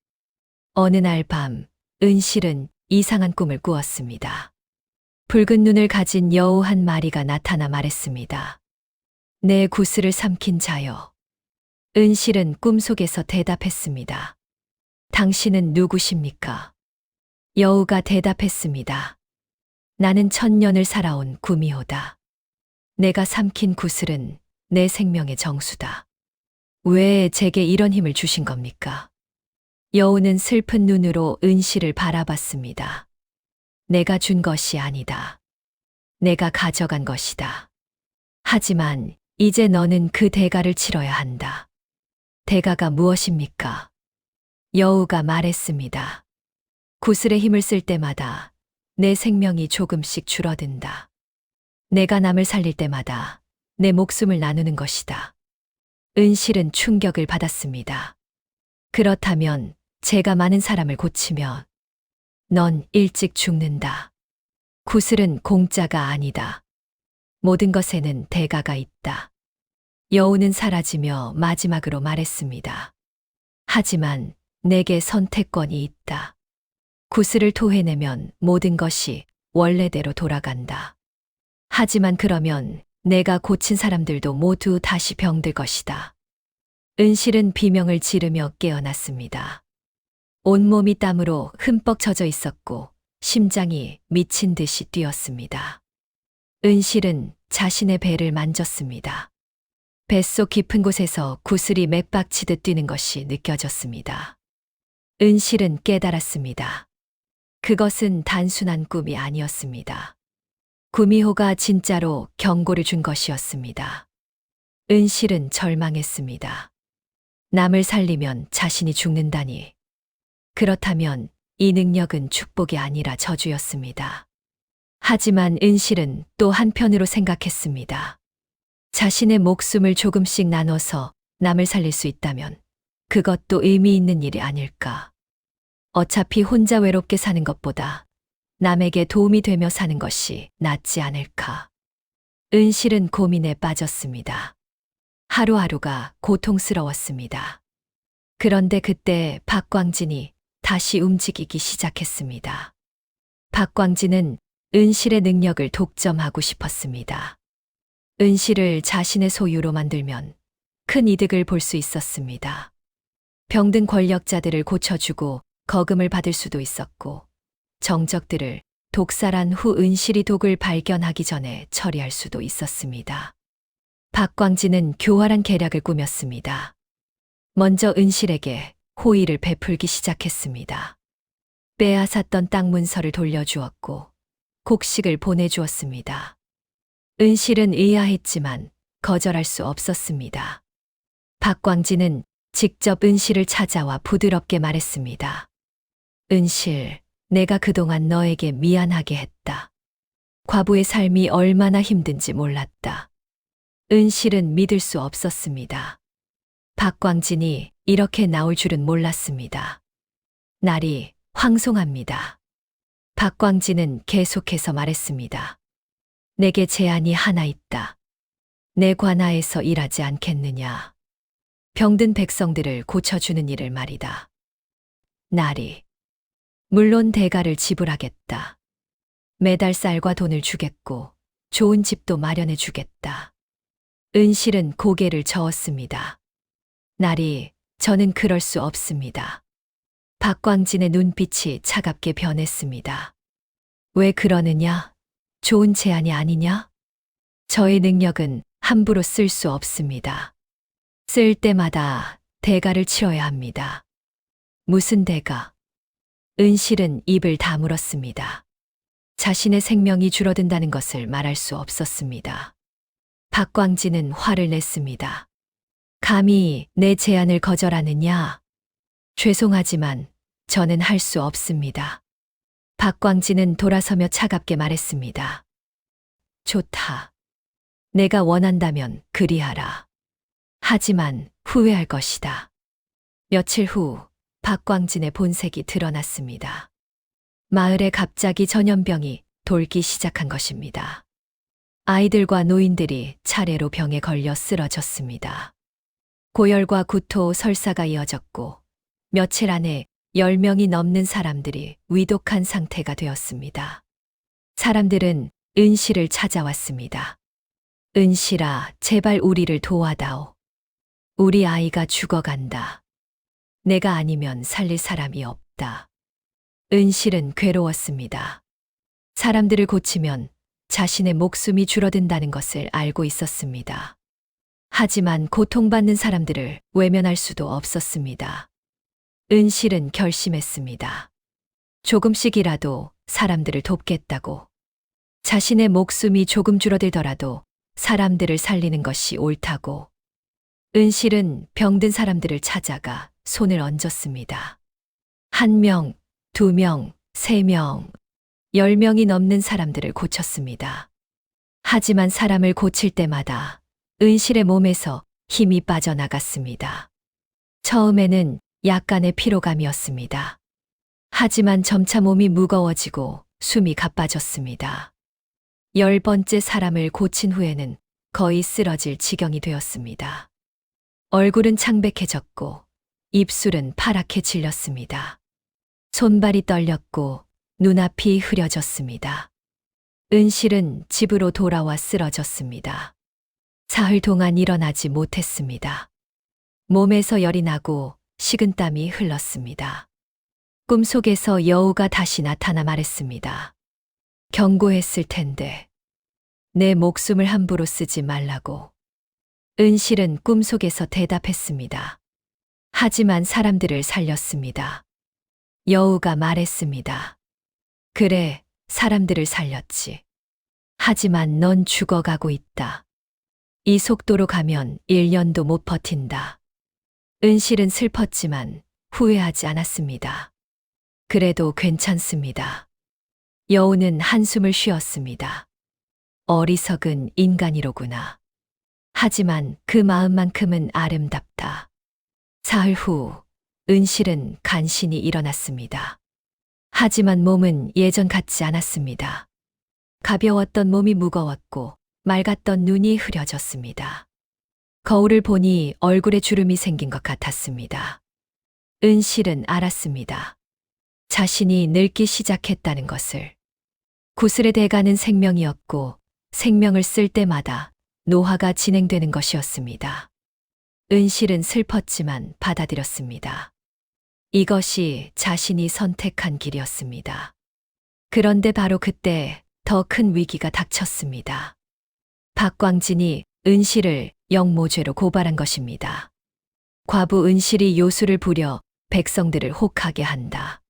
어느 날 밤, 은실은 이상한 꿈을 꾸었습니다. 붉은 눈을 가진 여우 한 마리가 나타나 말했습니다. 내 구슬을 삼킨 자여. 은실은 꿈속에서 대답했습니다. 당신은 누구십니까? 여우가 대답했습니다. 나는 천년을 살아온 구미호다. 내가 삼킨 구슬은 내 생명의 정수다. 왜 제게 이런 힘을 주신 겁니까? 여우는 슬픈 눈으로 은실을 바라봤습니다. 내가 준 것이 아니다. 내가 가져간 것이다. 하지만 이제 너는 그 대가를 치러야 한다. 대가가 무엇입니까? 여우가 말했습니다. 구슬에 힘을 쓸 때마다 내 생명이 조금씩 줄어든다. 내가 남을 살릴 때마다 내 목숨을 나누는 것이다. 은실은 충격을 받았습니다. 그렇다면 제가 많은 사람을 고치면 넌 일찍 죽는다. 구슬은 공짜가 아니다. 모든 것에는 대가가 있다. 여우는 사라지며 마지막으로 말했습니다. 하지만 내게 선택권이 있다. 구슬을 토해내면 모든 것이 원래대로 돌아간다. 하지만 그러면 내가 고친 사람들도 모두 다시 병들 것이다. 은실은 비명을 지르며 깨어났습니다. 온몸이 땀으로 흠뻑 젖어 있었고 심장이 미친 듯이 뛰었습니다. 은실은 자신의 배를 만졌습니다. 뱃속 깊은 곳에서 구슬이 맥박치듯 뛰는 것이 느껴졌습니다. 은실은 깨달았습니다. 그것은 단순한 꿈이 아니었습니다. 구미호가 진짜로 경고를 준 것이었습니다. 은실은 절망했습니다. 남을 살리면 자신이 죽는다니. 그렇다면 이 능력은 축복이 아니라 저주였습니다. 하지만 은실은 또 한편으로 생각했습니다. 자신의 목숨을 조금씩 나눠서 남을 살릴 수 있다면 그것도 의미 있는 일이 아닐까. 어차피 혼자 외롭게 사는 것보다 남에게 도움이 되며 사는 것이 낫지 않을까. 은실은 고민에 빠졌습니다. 하루하루가 고통스러웠습니다. 그런데 그때 박광진이 다시 움직이기 시작했습니다. 박광진은 은실의 능력을 독점하고 싶었습니다. 은실을 자신의 소유로 만들면 큰 이득을 볼 수 있었습니다. 병든 권력자들을 고쳐주고 거금을 받을 수도 있었고 정적들을 독살한 후 은실이 독을 발견하기 전에 처리할 수도 있었습니다. 박광진은 교활한 계략을 꾸몄습니다. 먼저 은실에게 호의를 베풀기 시작했습니다. 빼앗았던 땅 문서를 돌려주었고 곡식을 보내주었습니다. 은실은 의아했지만 거절할 수 없었습니다. 박광진은 직접 은실을 찾아와 부드럽게 말했습니다. 은실, 내가 그동안 너에게 미안하게 했다. 과부의 삶이 얼마나 힘든지 몰랐다. 은실은 믿을 수 없었습니다. 박광진이 이렇게 나올 줄은 몰랐습니다. 날이 황송합니다. 박광진은 계속해서 말했습니다. 내게 제안이 하나 있다. 내 관아에서 일하지 않겠느냐. 병든 백성들을 고쳐주는 일을 말이다. 날이 물론 대가를 지불하겠다. 매달 쌀과 돈을 주겠고 좋은 집도 마련해 주겠다. 은실은 고개를 저었습니다. 날이 저는 그럴 수 없습니다. 박광진의 눈빛이 차갑게 변했습니다. 왜 그러느냐? 좋은 제안이 아니냐? 저의 능력은 함부로 쓸 수 없습니다. 쓸 때마다 대가를 치러야 합니다. 무슨 대가? 은실은 입을 다물었습니다. 자신의 생명이 줄어든다는 것을 말할 수 없었습니다. 박광진은 화를 냈습니다. 감히 내 제안을 거절하느냐? 죄송하지만 저는 할 수 없습니다. 박광진은 돌아서며 차갑게 말했습니다. 좋다. 내가 원한다면 그리하라. 하지만 후회할 것이다. 며칠 후 박광진의 본색이 드러났습니다. 마을에 갑자기 전염병이 돌기 시작한 것입니다. 아이들과 노인들이 차례로 병에 걸려 쓰러졌습니다. 고열과 구토, 설사가 이어졌고 며칠 안에 10명이 넘는 사람들이 위독한 상태가 되었습니다. 사람들은 은실을 찾아왔습니다. 은실아, 제발 우리를 도와다오. 우리 아이가 죽어간다. 내가 아니면 살릴 사람이 없다. 은실은 괴로웠습니다. 사람들을 고치면 자신의 목숨이 줄어든다는 것을 알고 있었습니다. 하지만 고통받는 사람들을 외면할 수도 없었습니다. 은실은 결심했습니다. 조금씩이라도 사람들을 돕겠다고. 자신의 목숨이 조금 줄어들더라도 사람들을 살리는 것이 옳다고. 은실은 병든 사람들을 찾아가 손을 얹었습니다. 1명, 2명, 3명, 10명이 넘는 사람들을 고쳤습니다. 하지만 사람을 고칠 때마다 은실의 몸에서 힘이 빠져나갔습니다. 처음에는 약간의 피로감이었습니다. 하지만 점차 몸이 무거워지고 숨이 가빠졌습니다. 10번째 사람을 고친 후에는 거의 쓰러질 지경이 되었습니다. 얼굴은 창백해졌고 입술은 파랗게 질렸습니다. 손발이 떨렸고 눈앞이 흐려졌습니다. 은실은 집으로 돌아와 쓰러졌습니다. 사흘 동안 일어나지 못했습니다. 몸에서 열이 나고 식은땀이 흘렀습니다. 꿈속에서 여우가 다시 나타나 말했습니다. 경고했을 텐데 내 목숨을 함부로 쓰지 말라고. 은실은 꿈속에서 대답했습니다. 하지만 사람들을 살렸습니다. 여우가 말했습니다. 그래, 사람들을 살렸지. 하지만 넌 죽어가고 있다. 이 속도로 가면 1년도 못 버틴다. 은실은 슬펐지만 후회하지 않았습니다. 그래도 괜찮습니다. 여우는 한숨을 쉬었습니다. 어리석은 인간이로구나. 하지만 그 마음만큼은 아름답다. 사흘 후 은실은 간신히 일어났습니다. 하지만 몸은 예전 같지 않았습니다. 가벼웠던 몸이 무거웠고 맑았던 눈이 흐려졌습니다. 거울을 보니 얼굴에 주름이 생긴 것 같았습니다. 은실은 알았습니다. 자신이 늙기 시작했다는 것을. 구슬에 대가는 생명이었고 생명을 쓸 때마다 노화가 진행되는 것이었습니다. 은실은 슬펐지만 받아들였습니다. 이것이 자신이 선택한 길이었습니다. 그런데 바로 그때 더 큰 위기가 닥쳤습니다. 박광진이 은실을 영모죄로 고발한 것입니다. 과부 은실이 요술을 부려 백성들을 혹하게 한다.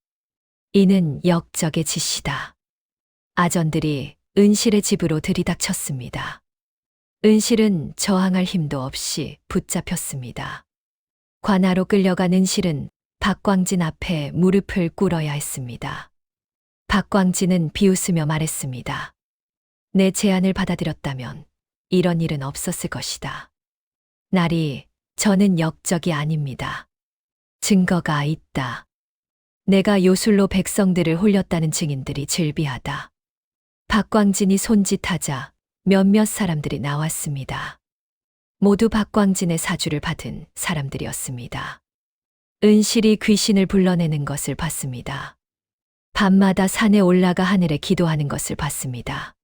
이는 역적의 짓이다. 아전들이 은실의 집으로 들이닥쳤습니다. 은실은 저항할 힘도 없이 붙잡혔습니다. 관아로 끌려간 은실은 박광진 앞에 무릎을 꿇어야 했습니다. 박광진은 비웃으며 말했습니다. 내 제안을 받아들였다면 이런 일은 없었을 것이다. 나리, 저는 역적이 아닙니다. 증거가 있다. 내가 요술로 백성들을 홀렸다는 증인들이 즐비하다. 박광진이 손짓하자 몇몇 사람들이 나왔습니다. 모두 박광진의 사주를 받은 사람들이었습니다. 은실이 귀신을 불러내는 것을 봤습니다. 밤마다 산에 올라가 하늘에 기도하는 것을 봤습니다.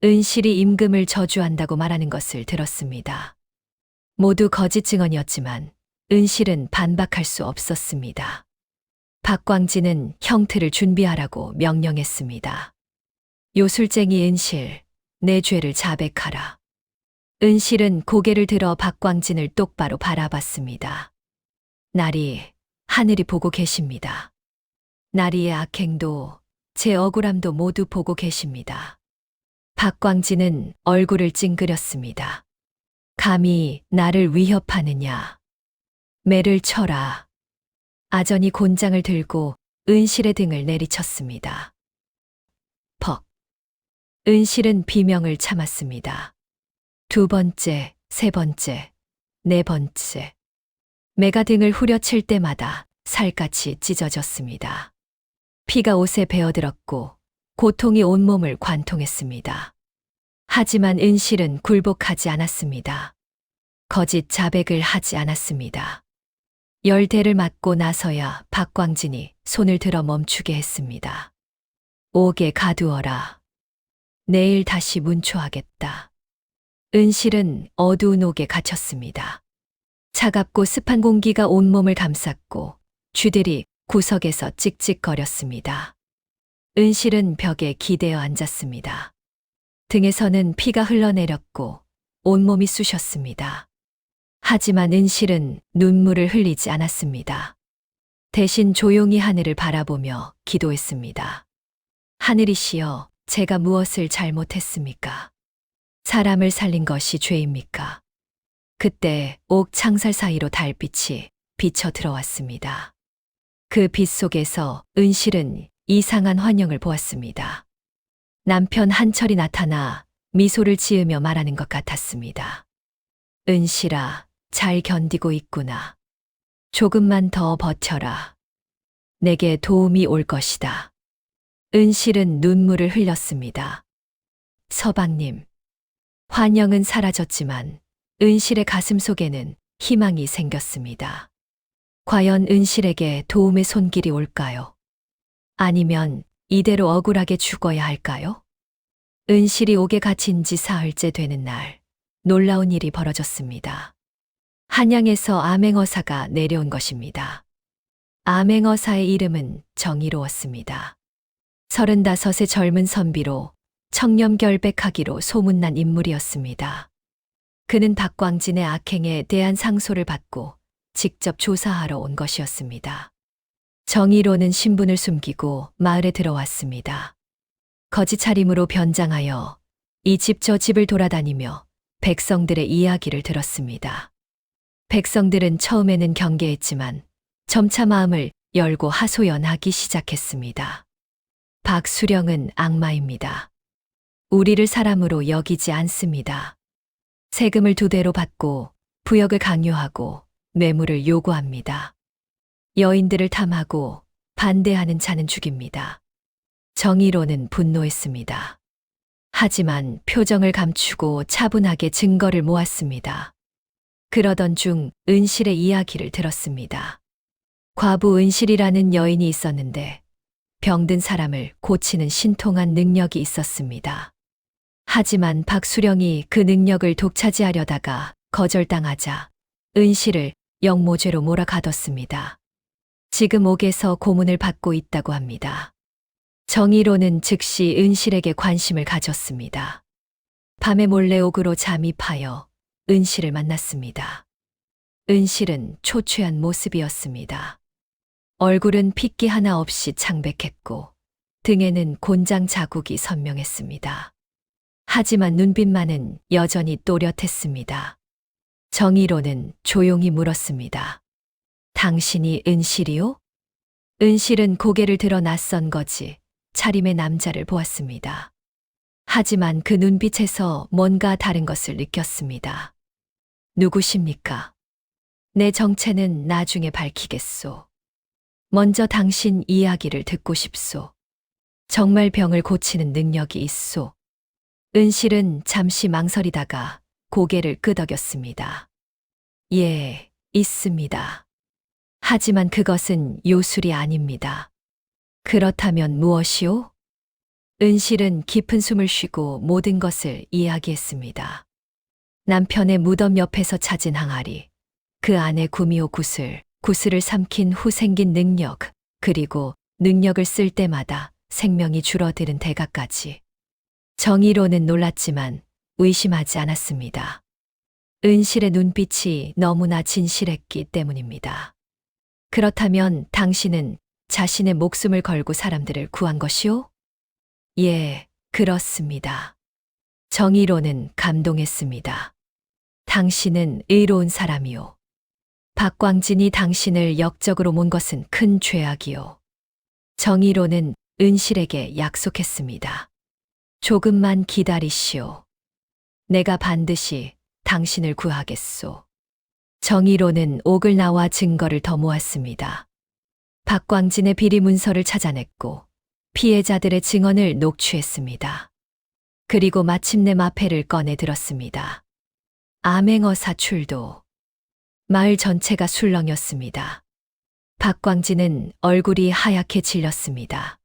은실이 임금을 저주한다고 말하는 것을 들었습니다. 모두 거짓 증언이었지만 은실은 반박할 수 없었습니다. 박광진은 형틀을 준비하라고 명령했습니다. 요술쟁이 은실, 내 죄를 자백하라. 은실은 고개를 들어 박광진을 똑바로 바라봤습니다. 나리, 하늘이 보고 계십니다. 나리의 악행도 제 억울함도 모두 보고 계십니다. 박광진은 얼굴을 찡그렸습니다. 감히 나를 위협하느냐. 매를 쳐라. 아전이 곤장을 들고 은실의 등을 내리쳤습니다. 퍽. 은실은 비명을 참았습니다. 두 번째, 세 번째, 네 번째. 매가 등을 후려칠 때마다 살갗이 찢어졌습니다. 피가 옷에 배어들었고 고통이 온몸을 관통했습니다. 하지만 은실은 굴복하지 않았습니다. 거짓 자백을 하지 않았습니다. 10대를 맞고 나서야 박광진이 손을 들어 멈추게 했습니다. 옥에 가두어라. 내일 다시 문초하겠다. 은실은 어두운 옥에 갇혔습니다. 차갑고 습한 공기가 온몸을 감쌌고 쥐들이 구석에서 찍찍거렸습니다. 은실은 벽에 기대어 앉았습니다. 등에서는 피가 흘러내렸고 온몸이 쑤셨습니다. 하지만 은실은 눈물을 흘리지 않았습니다. 대신 조용히 하늘을 바라보며 기도했습니다. 하늘이시여, 제가 무엇을 잘못했습니까? 사람을 살린 것이 죄입니까? 그때 옥 창살 사이로 달빛이 비쳐 들어왔습니다. 그 빛 속에서 은실은 이상한 환영을 보았습니다. 남편 한철이 나타나 미소를 지으며 말하는 것 같았습니다. 은실아, 잘 견디고 있구나. 조금만 더 버텨라. 내게 도움이 올 것이다. 은실은 눈물을 흘렸습니다. 서방님. 환영은 사라졌지만 은실의 가슴 속에는 희망이 생겼습니다. 과연 은실에게 도움의 손길이 올까요? 아니면 이대로 억울하게 죽어야 할까요? 은실이 옥에 갇힌 지 사흘째 되는 날, 놀라운 일이 벌어졌습니다. 한양에서 암행어사가 내려온 것입니다. 암행어사의 이름은 정의로웠습니다. 35의 젊은 선비로 청렴결백하기로 소문난 인물이었습니다. 그는 박광진의 악행에 대한 상소를 받고 직접 조사하러 온 것이었습니다. 정의로는 신분을 숨기고 마을에 들어왔습니다. 거짓 차림으로 변장하여 이 집 저 집을 돌아다니며 백성들의 이야기를 들었습니다. 백성들은 처음에는 경계했지만 점차 마음을 열고 하소연하기 시작했습니다. 박수령은 악마입니다. 우리를 사람으로 여기지 않습니다. 세금을 2대로 받고 부역을 강요하고 뇌물을 요구합니다. 여인들을 탐하고 반대하는 자는 죽입니다. 정의로는 분노했습니다. 하지만 표정을 감추고 차분하게 증거를 모았습니다. 그러던 중 은실의 이야기를 들었습니다. 과부 은실이라는 여인이 있었는데 병든 사람을 고치는 신통한 능력이 있었습니다. 하지만 박수령이 그 능력을 독차지하려다가 거절당하자 은실을 영모죄로 몰아가뒀습니다. 지금 옥에서 고문을 받고 있다고 합니다. 정의로는 즉시 은실에게 관심을 가졌습니다. 밤에 몰래 옥으로 잠입하여 은실을 만났습니다. 은실은 초췌한 모습이었습니다. 얼굴은 핏기 하나 없이 창백했고 등에는 곤장 자국이 선명했습니다. 하지만 눈빛만은 여전히 또렷했습니다. 정의로는 조용히 물었습니다. 당신이 은실이요? 은실은 고개를 들어 낯선 거지 차림의 남자를 보았습니다. 하지만 그 눈빛에서 뭔가 다른 것을 느꼈습니다. 누구십니까? 내 정체는 나중에 밝히겠소. 먼저 당신 이야기를 듣고 싶소. 정말 병을 고치는 능력이 있소. 은실은 잠시 망설이다가 고개를 끄덕였습니다. 예, 있습니다. 하지만 그것은 요술이 아닙니다. 그렇다면 무엇이오? 은실은 깊은 숨을 쉬고 모든 것을 이야기했습니다. 남편의 무덤 옆에서 찾은 항아리, 그 안에 구미호 구슬을 삼킨 후 생긴 능력, 그리고 능력을 쓸 때마다 생명이 줄어드는 대가까지. 정의로는 놀랐지만 의심하지 않았습니다. 은실의 눈빛이 너무나 진실했기 때문입니다. 그렇다면 당신은 자신의 목숨을 걸고 사람들을 구한 것이오? 예, 그렇습니다. 정의로는 감동했습니다. 당신은 의로운 사람이오. 박광진이 당신을 역적으로 몬 것은 큰 죄악이오. 정의로는 은실에게 약속했습니다. 조금만 기다리시오. 내가 반드시 당신을 구하겠소. 정의로는 옥을 나와 증거를 더 모았습니다. 박광진의 비리 문서를 찾아냈고 피해자들의 증언을 녹취했습니다. 그리고 마침내 마패를 꺼내 들었습니다. 암행어사 출도. 마을 전체가 술렁였습니다. 박광진은 얼굴이 하얗게 질렸습니다.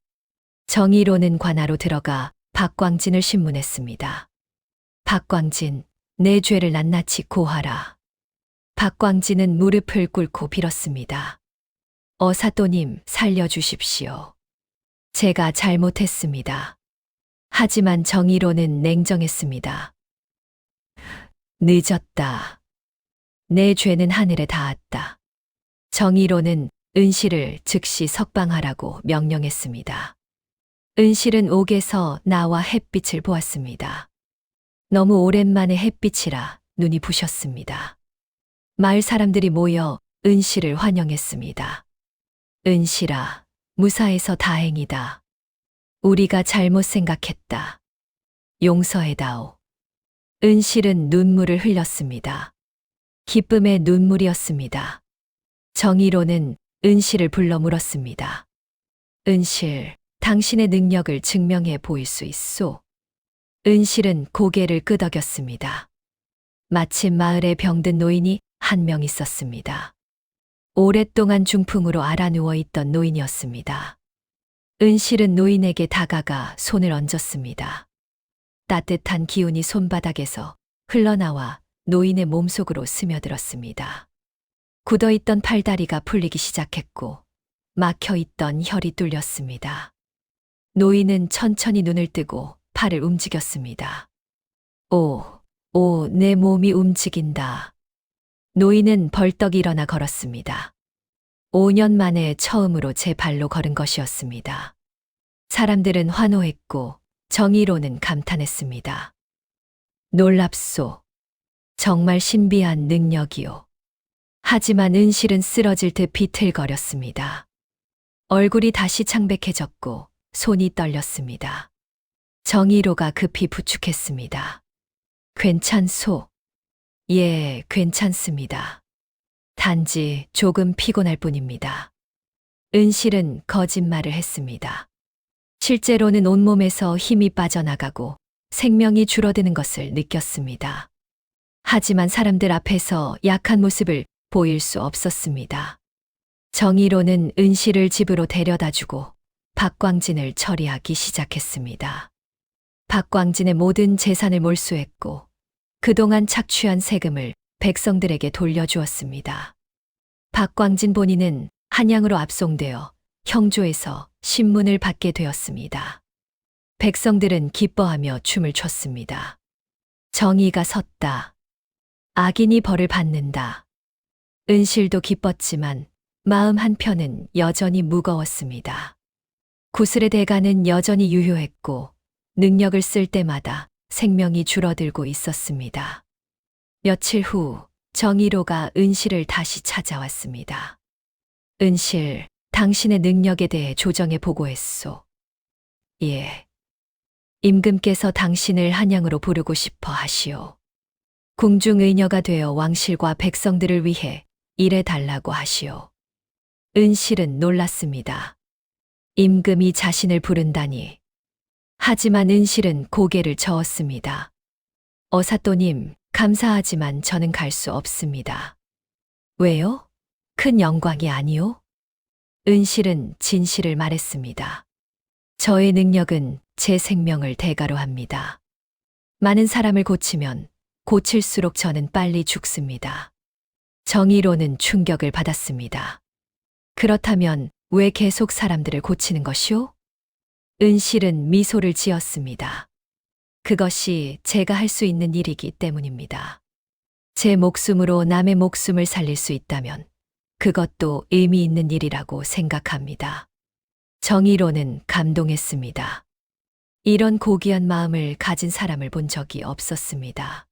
정의로는 관하로 들어가 박광진을 신문했습니다. 박광진, 내 죄를 낱낱이 고하라. 박광진은 무릎을 꿇고 빌었습니다. 어사또님, 살려주십시오. 제가 잘못했습니다. 하지만 정의로는 냉정했습니다. 늦었다. 내 죄는 하늘에 닿았다. 정의로는 은실을 즉시 석방하라고 명령했습니다. 은실은 옥에서 나와 햇빛을 보았습니다. 너무 오랜만에 햇빛이라 눈이 부셨습니다. 마을 사람들이 모여 은실을 환영했습니다. 은실아, 무사해서 다행이다. 우리가 잘못 생각했다. 용서해다오. 은실은 눈물을 흘렸습니다. 기쁨의 눈물이었습니다. 정의로는 은실을 불러 물었습니다. 은실, 당신의 능력을 증명해 보일 수 있소? 은실은 고개를 끄덕였습니다. 마침 마을에 병든 노인이 한 명 있었습니다. 오랫동안 중풍으로 앓아누워 있던 노인이었습니다. 은실은 노인에게 다가가 손을 얹었습니다. 따뜻한 기운이 손바닥에서 흘러나와 노인의 몸속으로 스며들었습니다. 굳어있던 팔다리가 풀리기 시작했고 막혀있던 혈이 뚫렸습니다. 노인은 천천히 눈을 뜨고 팔을 움직였습니다. 내 몸이 움직인다. 노인은 벌떡 일어나 걸었습니다. 5년 만에 처음으로 제 발로 걸은 것이었습니다. 사람들은 환호했고 정의로는 감탄했습니다. 놀랍소. 정말 신비한 능력이요. 하지만 은실은 쓰러질 듯 비틀거렸습니다. 얼굴이 다시 창백해졌고 손이 떨렸습니다. 정의로가 급히 부축했습니다. 괜찮소? 예, 괜찮습니다. 단지 조금 피곤할 뿐입니다. 은실은 거짓말을 했습니다. 실제로는 온몸에서 힘이 빠져나가고 생명이 줄어드는 것을 느꼈습니다. 하지만 사람들 앞에서 약한 모습을 보일 수 없었습니다. 정의로는 은실을 집으로 데려다주고 박광진을 처리하기 시작했습니다. 박광진의 모든 재산을 몰수했고 그동안 착취한 세금을 백성들에게 돌려주었습니다. 박광진 본인은 한양으로 압송되어 형조에서 신문을 받게 되었습니다. 백성들은 기뻐하며 춤을 췄습니다. 정의가 섰다. 악인이 벌을 받는다. 은실도 기뻤지만 마음 한편은 여전히 무거웠습니다. 구슬의 대가는 여전히 유효했고 능력을 쓸 때마다 생명이 줄어들고 있었습니다. 며칠 후 정의로가 은실을 다시 찾아왔습니다. 은실, 당신의 능력에 대해 조정해 보고했소. 예. 임금께서 당신을 한양으로 부르고 싶어 하시오. 궁중의녀가 되어 왕실과 백성들을 위해 일해달라고 하시오. 은실은 놀랐습니다. 임금이 자신을 부른다니. 하지만 은실은 고개를 저었습니다. 어사또님, 감사하지만 저는 갈 수 없습니다. 왜요? 큰 영광이 아니오? 은실은 진실을 말했습니다. 저의 능력은 제 생명을 대가로 합니다. 많은 사람을 고치면 고칠수록 저는 빨리 죽습니다. 정의로는 충격을 받았습니다. 그렇다면 왜 계속 사람들을 고치는 것이오? 은실은 미소를 지었습니다. 그것이 제가 할 수 있는 일이기 때문입니다. 제 목숨으로 남의 목숨을 살릴 수 있다면 그것도 의미 있는 일이라고 생각합니다. 정의로는 감동했습니다. 이런 고귀한 마음을 가진 사람을 본 적이 없었습니다.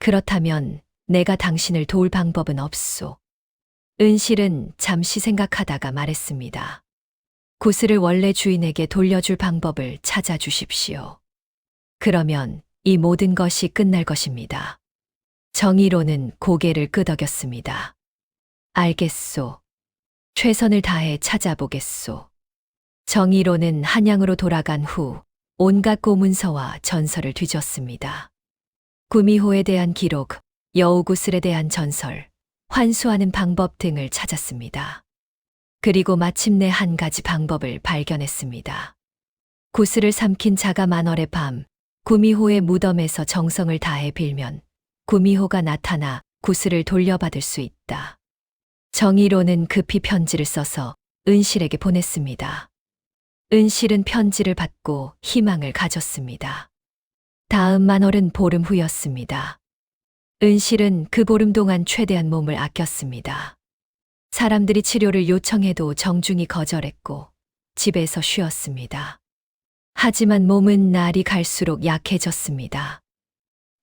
그렇다면 내가 당신을 도울 방법은 없소. 은실은 잠시 생각하다가 말했습니다. 구슬을 원래 주인에게 돌려줄 방법을 찾아주십시오. 그러면 이 모든 것이 끝날 것입니다. 정의로는 고개를 끄덕였습니다. 알겠소. 최선을 다해 찾아보겠소. 정의로는 한양으로 돌아간 후 온갖 고문서와 전설을 뒤졌습니다. 구미호에 대한 기록, 여우구슬에 대한 전설, 환수하는 방법 등을 찾았습니다. 그리고 마침내 한 가지 방법을 발견했습니다. 구슬을 삼킨 자가 만월의 밤, 구미호의 무덤에서 정성을 다해 빌면 구미호가 나타나 구슬을 돌려받을 수 있다. 정의로는 급히 편지를 써서 은실에게 보냈습니다. 은실은 편지를 받고 희망을 가졌습니다. 다음 만월은 보름 후였습니다. 은실은 그 보름 동안 최대한 몸을 아꼈습니다. 사람들이 치료를 요청해도 정중히 거절했고 집에서 쉬었습니다. 하지만 몸은 날이 갈수록 약해졌습니다.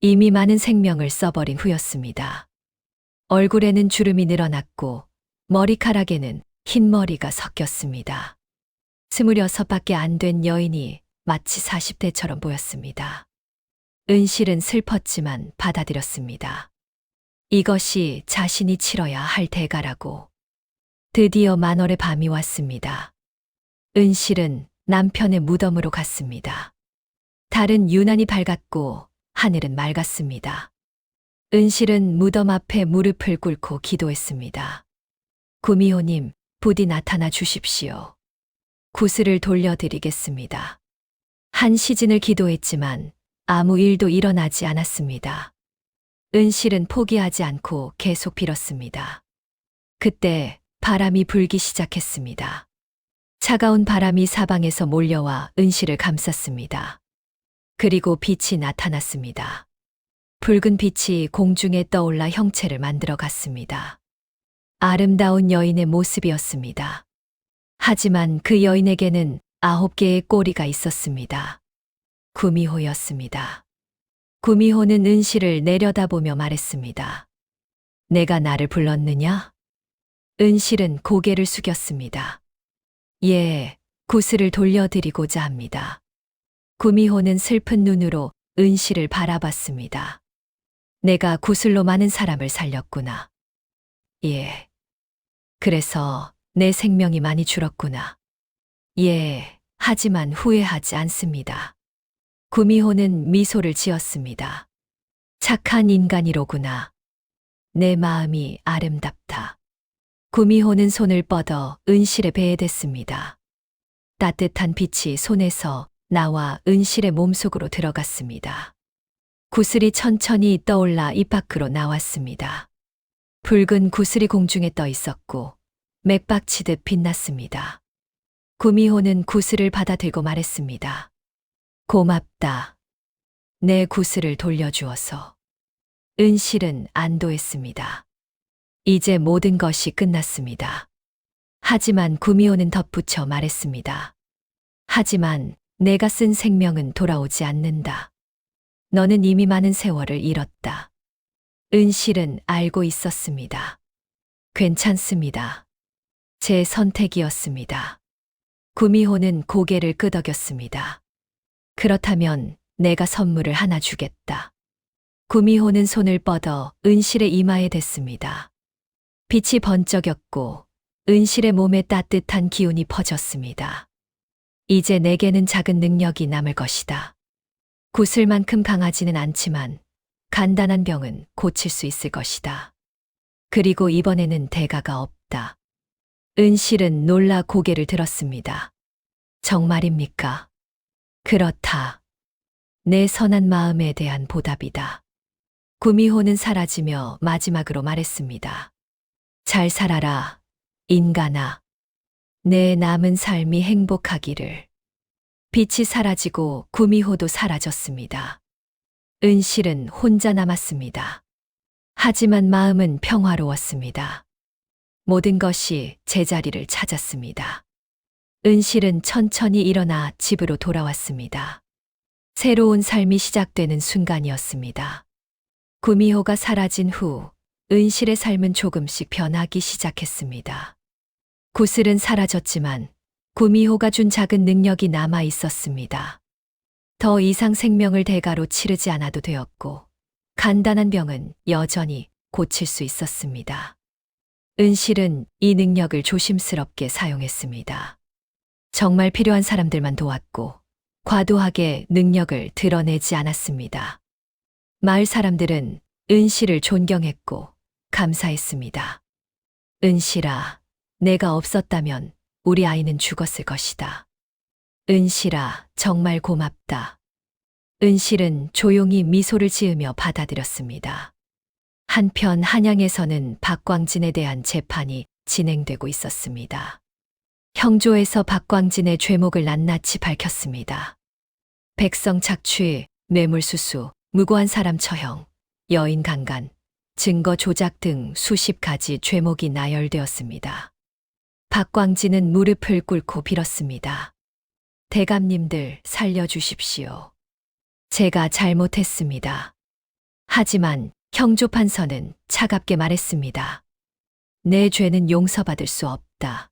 이미 많은 생명을 써버린 후였습니다. 얼굴에는 주름이 늘어났고 머리카락에는 흰머리가 섞였습니다. 26밖에 안 된 여인이 마치 40대처럼 보였습니다. 은실은 슬펐지만 받아들였습니다. 이것이 자신이 치러야 할 대가라고. 드디어 만월의 밤이 왔습니다. 은실은 남편의 무덤으로 갔습니다. 달은 유난히 밝았고 하늘은 맑았습니다. 은실은 무덤 앞에 무릎을 꿇고 기도했습니다. 구미호님, 부디 나타나 주십시오. 구슬을 돌려드리겠습니다. 한 시즌을 기도했지만 아무 일도 일어나지 않았습니다. 은실은 포기하지 않고 계속 빌었습니다. 그때 바람이 불기 시작했습니다. 차가운 바람이 사방에서 몰려와 은실을 감쌌습니다. 그리고 빛이 나타났습니다. 붉은 빛이 공중에 떠올라 형체를 만들어 갔습니다. 아름다운 여인의 모습이었습니다. 하지만 그 여인에게는 9개의 꼬리가 있었습니다. 구미호였습니다. 구미호는 은실을 내려다보며 말했습니다. 내가 나를 불렀느냐? 은실은 고개를 숙였습니다. 예, 구슬을 돌려드리고자 합니다. 구미호는 슬픈 눈으로 은실을 바라봤습니다. 내가 구슬로 많은 사람을 살렸구나. 예. 그래서 내 생명이 많이 줄었구나. 예, 하지만 후회하지 않습니다. 구미호는 미소를 지었습니다. 착한 인간이로구나. 내 마음이 아름답다. 구미호는 손을 뻗어 은실의 배에 댔습니다. 따뜻한 빛이 손에서 나와 은실의 몸속으로 들어갔습니다. 구슬이 천천히 떠올라 입 밖으로 나왔습니다. 붉은 구슬이 공중에 떠 있었고 맥박치듯 빛났습니다. 구미호는 구슬을 받아들고 말했습니다. 고맙다. 내 구슬을 돌려주어서. 은실은 안도했습니다. 이제 모든 것이 끝났습니다. 하지만 구미호는 덧붙여 말했습니다. 하지만 내가 쓴 생명은 돌아오지 않는다. 너는 이미 많은 세월을 잃었다. 은실은 알고 있었습니다. 괜찮습니다. 제 선택이었습니다. 구미호는 고개를 끄덕였습니다. 그렇다면 내가 선물을 하나 주겠다. 구미호는 손을 뻗어 은실의 이마에 댔습니다. 빛이 번쩍였고 은실의 몸에 따뜻한 기운이 퍼졌습니다. 이제 내게는 작은 능력이 남을 것이다. 구슬만큼 강하지는 않지만 간단한 병은 고칠 수 있을 것이다. 그리고 이번에는 대가가 없다. 은실은 놀라 고개를 들었습니다. 정말입니까? 그렇다. 내 선한 마음에 대한 보답이다. 구미호는 사라지며 마지막으로 말했습니다. 잘 살아라, 인간아. 내 남은 삶이 행복하기를. 빛이 사라지고 구미호도 사라졌습니다. 은실은 혼자 남았습니다. 하지만 마음은 평화로웠습니다. 모든 것이 제자리를 찾았습니다. 은실은 천천히 일어나 집으로 돌아왔습니다. 새로운 삶이 시작되는 순간이었습니다. 구미호가 사라진 후 은실의 삶은 조금씩 변하기 시작했습니다. 구슬은 사라졌지만 구미호가 준 작은 능력이 남아 있었습니다. 더 이상 생명을 대가로 치르지 않아도 되었고 간단한 병은 여전히 고칠 수 있었습니다. 은실은 이 능력을 조심스럽게 사용했습니다. 정말 필요한 사람들만 도왔고 과도하게 능력을 드러내지 않았습니다. 마을 사람들은 은실을 존경했고 감사했습니다. 은실아, 내가 없었다면 우리 아이는 죽었을 것이다. 은실아, 정말 고맙다. 은실은 조용히 미소를 지으며 받아들였습니다. 한편 한양에서는 박광진에 대한 재판이 진행되고 있었습니다. 형조에서 박광진의 죄목을 낱낱이 밝혔습니다. 백성 착취, 뇌물수수, 무고한 사람 처형, 여인 강간, 증거 조작 등 수십 가지 죄목이 나열되었습니다. 박광진은 무릎을 꿇고 빌었습니다. 대감님들 살려주십시오. 제가 잘못했습니다. 하지만 형조 판서는 차갑게 말했습니다. 내 죄는 용서받을 수 없다.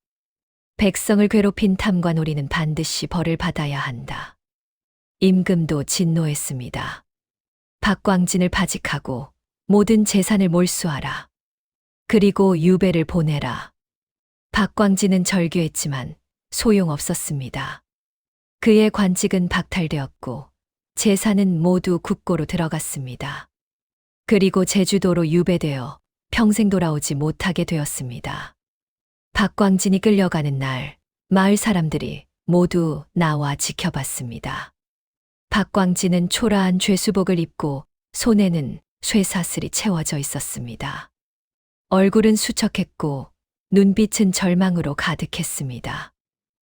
백성을 괴롭힌 탐관 우리는 반드시 벌을 받아야 한다. 임금도 진노했습니다. 박광진을 파직하고 모든 재산을 몰수하라. 그리고 유배를 보내라. 박광진은 절규했지만 소용없었습니다. 그의 관직은 박탈되었고 재산은 모두 국고로 들어갔습니다. 그리고 제주도로 유배되어 평생 돌아오지 못하게 되었습니다. 박광진이 끌려가는 날, 마을 사람들이 모두 나와 지켜봤습니다. 박광진은 초라한 죄수복을 입고 손에는 쇠사슬이 채워져 있었습니다. 얼굴은 수척했고 눈빛은 절망으로 가득했습니다.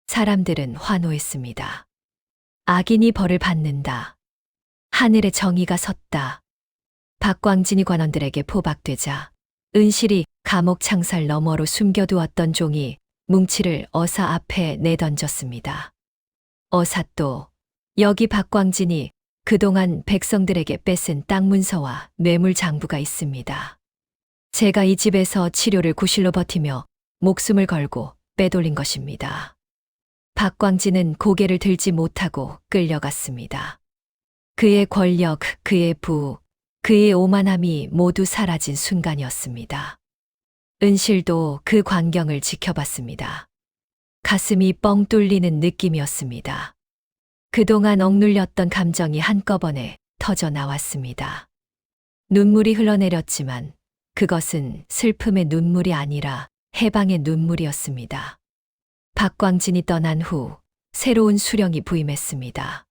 사람들은 환호했습니다. 악인이 벌을 받는다. 하늘의 정의가 섰다. 박광진이 관원들에게 포박되자 은실이 감옥 창살 너머로 숨겨두었던 종이 뭉치를 어사 앞에 내던졌습니다. 어사 또 여기 박광진이 그동안 백성들에게 뺏은 땅 문서와 뇌물 장부가 있습니다. 제가 이 집에서 치료를 구실로 버티며 목숨을 걸고 빼돌린 것입니다. 박광진은 고개를 들지 못하고 끌려갔습니다. 그의 권력, 그의 부, 그의 오만함이 모두 사라진 순간이었습니다. 은실도 그 광경을 지켜봤습니다. 가슴이 뻥 뚫리는 느낌이었습니다. 그동안 억눌렸던 감정이 한꺼번에 터져 나왔습니다. 눈물이 흘러내렸지만 그것은 슬픔의 눈물이 아니라 해방의 눈물이었습니다. 박광진이 떠난 후 새로운 수령이 부임했습니다.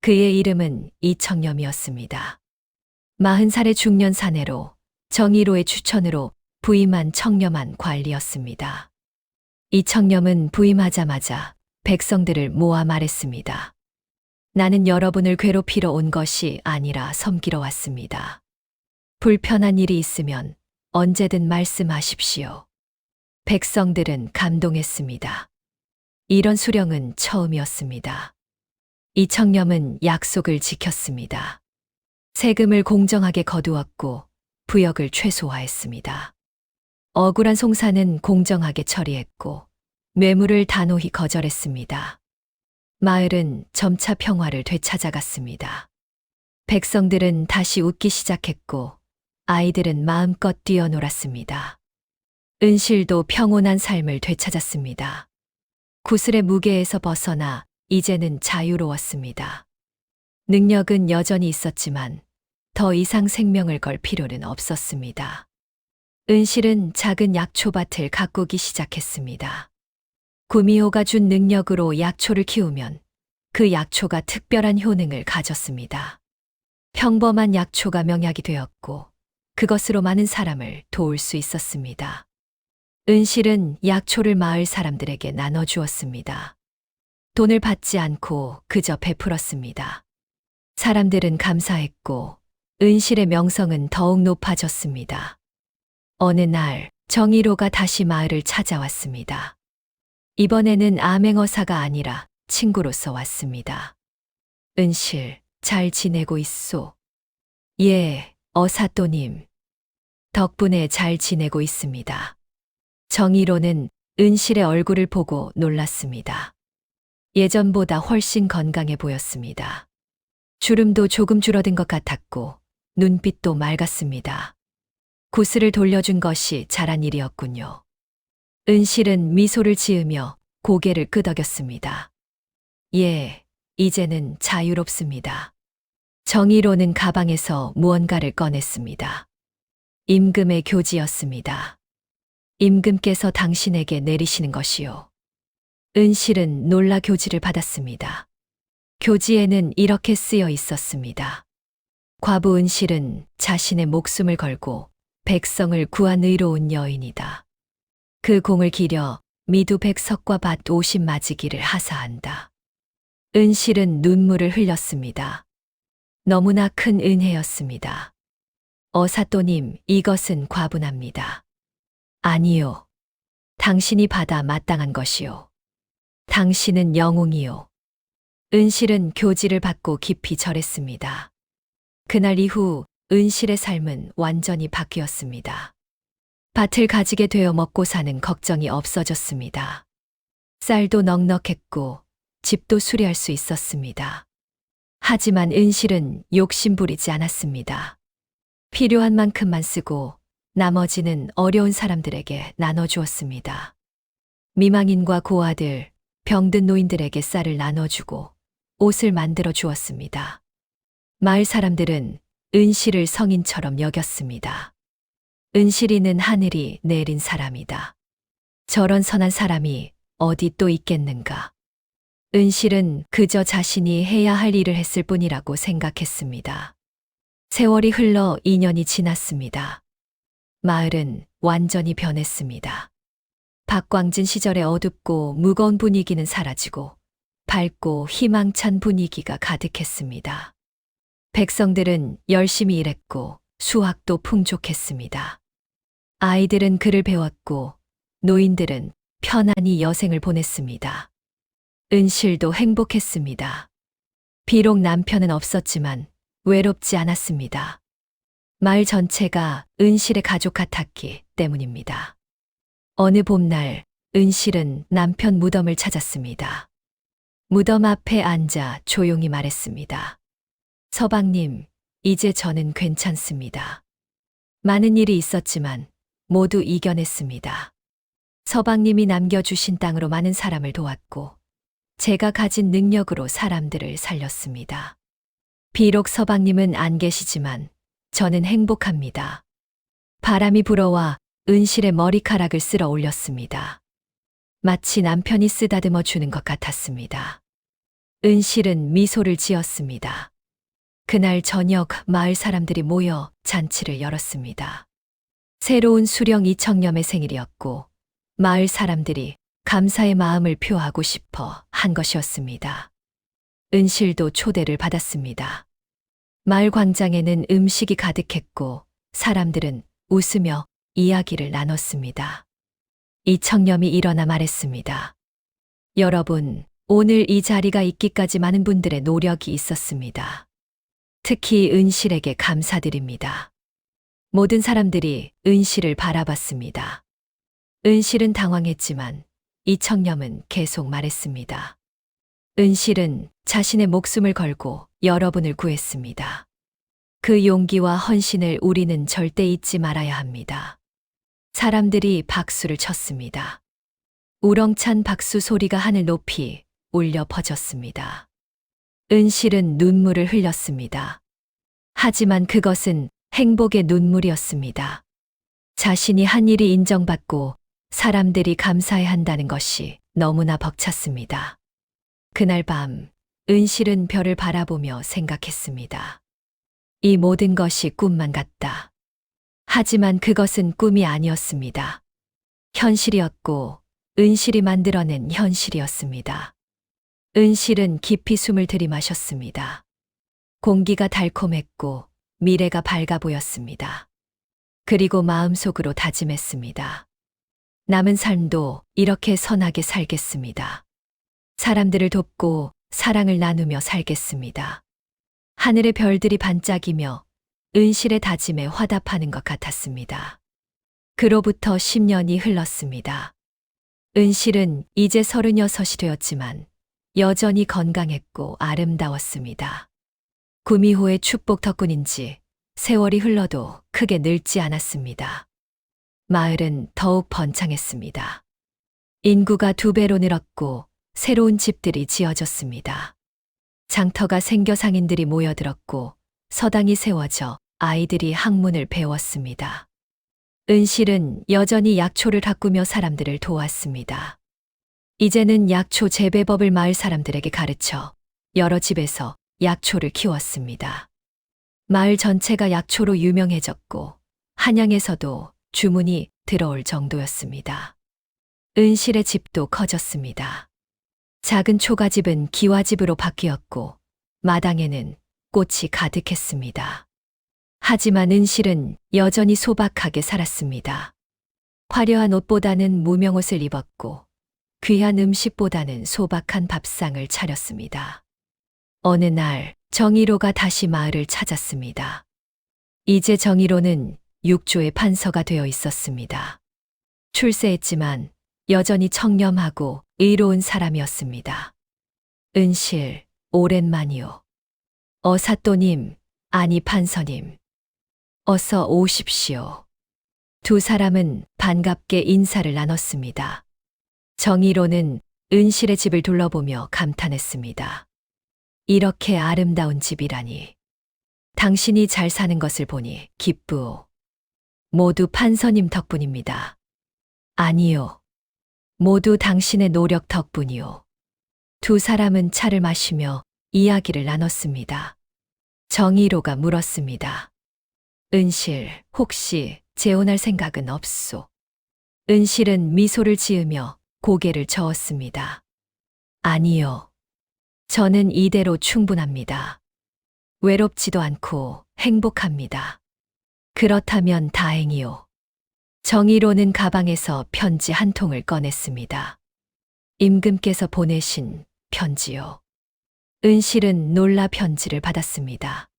그의 이름은 이청렴이었습니다. 40살의 중년 사내로 정의로의 추천으로 부임한 청렴한 관리였습니다. 이청렴은 부임하자마자 백성들을 모아 말했습니다. 나는 여러분을 괴롭히러 온 것이 아니라 섬기러 왔습니다. 불편한 일이 있으면 언제든 말씀하십시오. 백성들은 감동했습니다. 이런 수령은 처음이었습니다. 이청렴은 약속을 지켰습니다. 세금을 공정하게 거두었고 부역을 최소화했습니다. 억울한 송사는 공정하게 처리했고 뇌물을 단호히 거절했습니다. 마을은 점차 평화를 되찾아갔습니다. 백성들은 다시 웃기 시작했고 아이들은 마음껏 뛰어놀았습니다. 은실도 평온한 삶을 되찾았습니다. 구슬의 무게에서 벗어나 이제는 자유로웠습니다. 능력은 여전히 있었지만 더 이상 생명을 걸 필요는 없었습니다. 은실은 작은 약초밭을 가꾸기 시작했습니다. 구미호가 준 능력으로 약초를 키우면 그 약초가 특별한 효능을 가졌습니다. 평범한 약초가 명약이 되었고 그것으로 많은 사람을 도울 수 있었습니다. 은실은 약초를 마을 사람들에게 나눠주었습니다. 돈을 받지 않고 그저 베풀었습니다. 사람들은 감사했고 은실의 명성은 더욱 높아졌습니다. 어느 날 정의로가 다시 마을을 찾아왔습니다. 이번에는 암행어사가 아니라 친구로서 왔습니다. 은실, 잘 지내고 있소? 예, 어사또님. 덕분에 잘 지내고 있습니다. 정의로는 은실의 얼굴을 보고 놀랐습니다. 예전보다 훨씬 건강해 보였습니다. 주름도 조금 줄어든 것 같았고 눈빛도 맑았습니다. 구슬을 돌려준 것이 잘한 일이었군요. 은실은 미소를 지으며 고개를 끄덕였습니다. 예, 이제는 자유롭습니다. 정의로는 가방에서 무언가를 꺼냈습니다. 임금의 교지였습니다. 임금께서 당신에게 내리시는 것이요. 은실은 놀라 교지를 받았습니다. 교지에는 이렇게 쓰여 있었습니다. 과부 은실은 자신의 목숨을 걸고 백성을 구한 의로운 여인이다. 그 공을 기려 미두 백석과 밭 50마지기를 하사한다. 은실은 눈물을 흘렸습니다. 너무나 큰 은혜였습니다. 어사또님, 이것은 과분합니다. 아니요. 당신이 받아 마땅한 것이요. 당신은 영웅이요. 은실은 교지를 받고 깊이 절했습니다. 그날 이후 은실의 삶은 완전히 바뀌었습니다. 밭을 가지게 되어 먹고 사는 걱정이 없어졌습니다. 쌀도 넉넉했고 집도 수리할 수 있었습니다. 하지만 은실은 욕심 부리지 않았습니다. 필요한 만큼만 쓰고 나머지는 어려운 사람들에게 나눠주었습니다. 미망인과 고아들, 병든 노인들에게 쌀을 나눠주고 옷을 만들어 주었습니다. 마을 사람들은 은실을 성인처럼 여겼습니다. 은실이는 하늘이 내린 사람이다. 저런 선한 사람이 어디 또 있겠는가. 은실은 그저 자신이 해야 할 일을 했을 뿐이라고 생각했습니다. 세월이 흘러 2년이 지났습니다. 마을은 완전히 변했습니다. 박광진 시절의 어둡고 무거운 분위기는 사라지고 밝고 희망찬 분위기가 가득했습니다. 백성들은 열심히 일했고 수확도 풍족했습니다. 아이들은 글을 배웠고 노인들은 편안히 여생을 보냈습니다. 은실도 행복했습니다. 비록 남편은 없었지만 외롭지 않았습니다. 마을 전체가 은실의 가족 같았기 때문입니다. 어느 봄날 은실은 남편 무덤을 찾았습니다. 무덤 앞에 앉아 조용히 말했습니다. 서방님, 이제 저는 괜찮습니다. 많은 일이 있었지만 모두 이겨냈습니다. 서방님이 남겨주신 땅으로 많은 사람을 도왔고 제가 가진 능력으로 사람들을 살렸습니다. 비록 서방님은 안 계시지만 저는 행복합니다. 바람이 불어와 은실의 머리카락을 쓸어 올렸습니다. 마치 남편이 쓰다듬어 주는 것 같았습니다. 은실은 미소를 지었습니다. 그날 저녁 마을 사람들이 모여 잔치를 열었습니다. 새로운 수령 이청렴의 생일이었고 마을 사람들이 감사의 마음을 표하고 싶어 한 것이었습니다. 은실도 초대를 받았습니다. 마을 광장에는 음식이 가득했고 사람들은 웃으며 이야기를 나눴습니다. 이청렴이 일어나 말했습니다. 여러분, 오늘 이 자리가 있기까지 많은 분들의 노력이 있었습니다. 특히 은실에게 감사드립니다. 모든 사람들이 은실을 바라봤습니다. 은실은 당황했지만 이청렴은 계속 말했습니다. 은실은 자신의 목숨을 걸고 여러분을 구했습니다. 그 용기와 헌신을 우리는 절대 잊지 말아야 합니다. 사람들이 박수를 쳤습니다. 우렁찬 박수 소리가 하늘 높이 울려 퍼졌습니다. 은실은 눈물을 흘렸습니다. 하지만 그것은 행복의 눈물이었습니다. 자신이 한 일이 인정받고 사람들이 감사해야 한다는 것이 너무나 벅찼습니다. 그날 밤, 은실은 별을 바라보며 생각했습니다. 이 모든 것이 꿈만 같다. 하지만 그것은 꿈이 아니었습니다. 현실이었고, 은실이 만들어낸 현실이었습니다. 은실은 깊이 숨을 들이마셨습니다. 공기가 달콤했고, 미래가 밝아 보였습니다. 그리고 마음속으로 다짐했습니다. 남은 삶도 이렇게 선하게 살겠습니다. 사람들을 돕고 사랑을 나누며 살겠습니다. 하늘의 별들이 반짝이며 은실의 다짐에 화답하는 것 같았습니다. 그로부터 10년이 흘렀습니다. 은실은 이제 36이 되었지만 여전히 건강했고 아름다웠습니다. 구미호의 축복 덕분인지 세월이 흘러도 크게 늙지 않았습니다. 마을은 더욱 번창했습니다. 인구가 2배로 늘었고 새로운 집들이 지어졌습니다. 장터가 생겨 상인들이 모여들었고 서당이 세워져 아이들이 학문을 배웠습니다. 은실은 여전히 약초를 가꾸며 사람들을 도왔습니다. 이제는 약초 재배법을 마을 사람들에게 가르쳐 여러 집에서 약초를 키웠습니다. 마을 전체가 약초로 유명해졌고 한양에서도 주문이 들어올 정도였습니다. 은실의 집도 커졌습니다. 작은 초가집은 기와집으로 바뀌었고 마당에는 꽃이 가득했습니다. 하지만 은실은 여전히 소박하게 살았습니다. 화려한 옷보다는 무명옷을 입었고 귀한 음식보다는 소박한 밥상을 차렸습니다. 어느 날 정의로가 다시 마을을 찾았습니다. 이제 정의로는 육조의 판서가 되어 있었습니다. 출세했지만 여전히 청렴하고 의로운 사람이었습니다. 은실, 오랜만이요. 사또님, 아니 판서님. 어서 오십시오. 두 사람은 반갑게 인사를 나눴습니다. 정의로는 은실의 집을 둘러보며 감탄했습니다. 이렇게 아름다운 집이라니. 당신이 잘 사는 것을 보니 기쁘오. 모두 판서님 덕분입니다. 아니요. 모두 당신의 노력 덕분이요. 두 사람은 차를 마시며 이야기를 나눴습니다. 정의로가 물었습니다. 은실, 혹시 재혼할 생각은 없소? 은실은 미소를 지으며 고개를 저었습니다. 아니요. 저는 이대로 충분합니다. 외롭지도 않고 행복합니다. 그렇다면 다행이요. 정의로는 가방에서 편지 한 통을 꺼냈습니다. 임금께서 보내신 편지요. 은실은 놀라 편지를 받았습니다.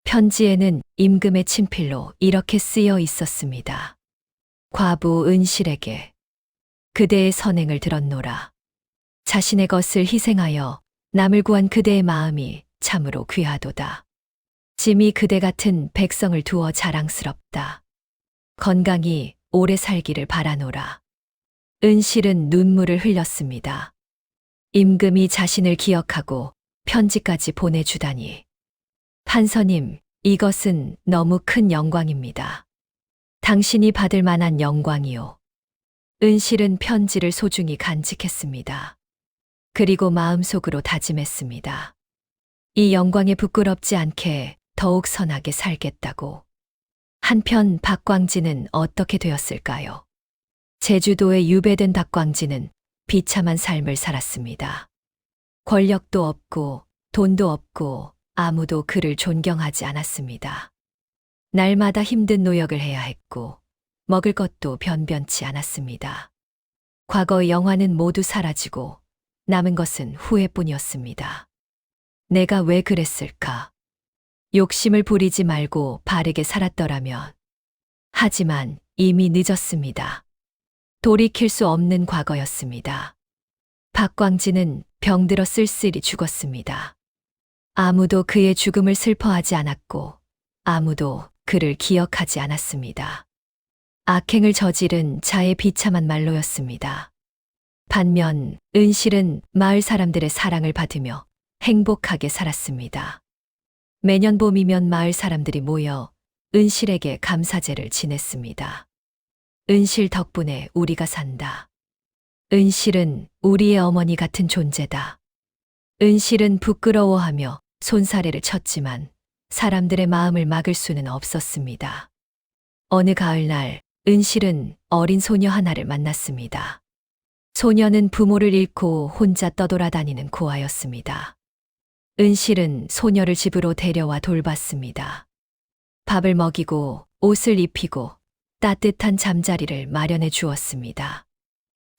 편지에는 임금의 친필로 이렇게 쓰여 있었습니다. 과부 은실에게 그대의 선행을 들었노라. 자신의 것을 희생하여 남을 구한 그대의 마음이 참으로 귀하도다. 짐이 그대 같은 백성을 두어 자랑스럽다. 건강히 오래 살기를 바라노라. 은실은 눈물을 흘렸습니다. 임금이 자신을 기억하고 편지까지 보내주다니. 판서님, 이것은 너무 큰 영광입니다. 당신이 받을 만한 영광이요. 은실은 편지를 소중히 간직했습니다. 그리고 마음속으로 다짐했습니다. 이 영광에 부끄럽지 않게 더욱 선하게 살겠다고. 한편 박광진은 어떻게 되었을까요? 제주도에 유배된 박광진은 비참한 삶을 살았습니다. 권력도 없고 돈도 없고 아무도 그를 존경하지 않았습니다. 날마다 힘든 노역을 해야 했고 먹을 것도 변변치 않았습니다. 과거의 영화는 모두 사라지고 남은 것은 후회뿐이었습니다. 내가 왜 그랬을까? 욕심을 부리지 말고 바르게 살았더라면. 하지만 이미 늦었습니다. 돌이킬 수 없는 과거였습니다. 박광진은 병들어 쓸쓸히 죽었습니다. 아무도 그의 죽음을 슬퍼하지 않았고 아무도 그를 기억하지 않았습니다. 악행을 저지른 자의 비참한 말로였습니다. 반면 은실은 마을 사람들의 사랑을 받으며 행복하게 살았습니다. 매년 봄이면 마을 사람들이 모여 은실에게 감사제를 지냈습니다. 은실 덕분에 우리가 산다. 은실은 우리의 어머니 같은 존재다. 은실은 부끄러워하며 손사래를 쳤지만 사람들의 마음을 막을 수는 없었습니다. 어느 가을날 은실은 어린 소녀 하나를 만났습니다. 소녀는 부모를 잃고 혼자 떠돌아다니는 고아였습니다. 은실은 소녀를 집으로 데려와 돌봤습니다. 밥을 먹이고 옷을 입히고 따뜻한 잠자리를 마련해 주었습니다.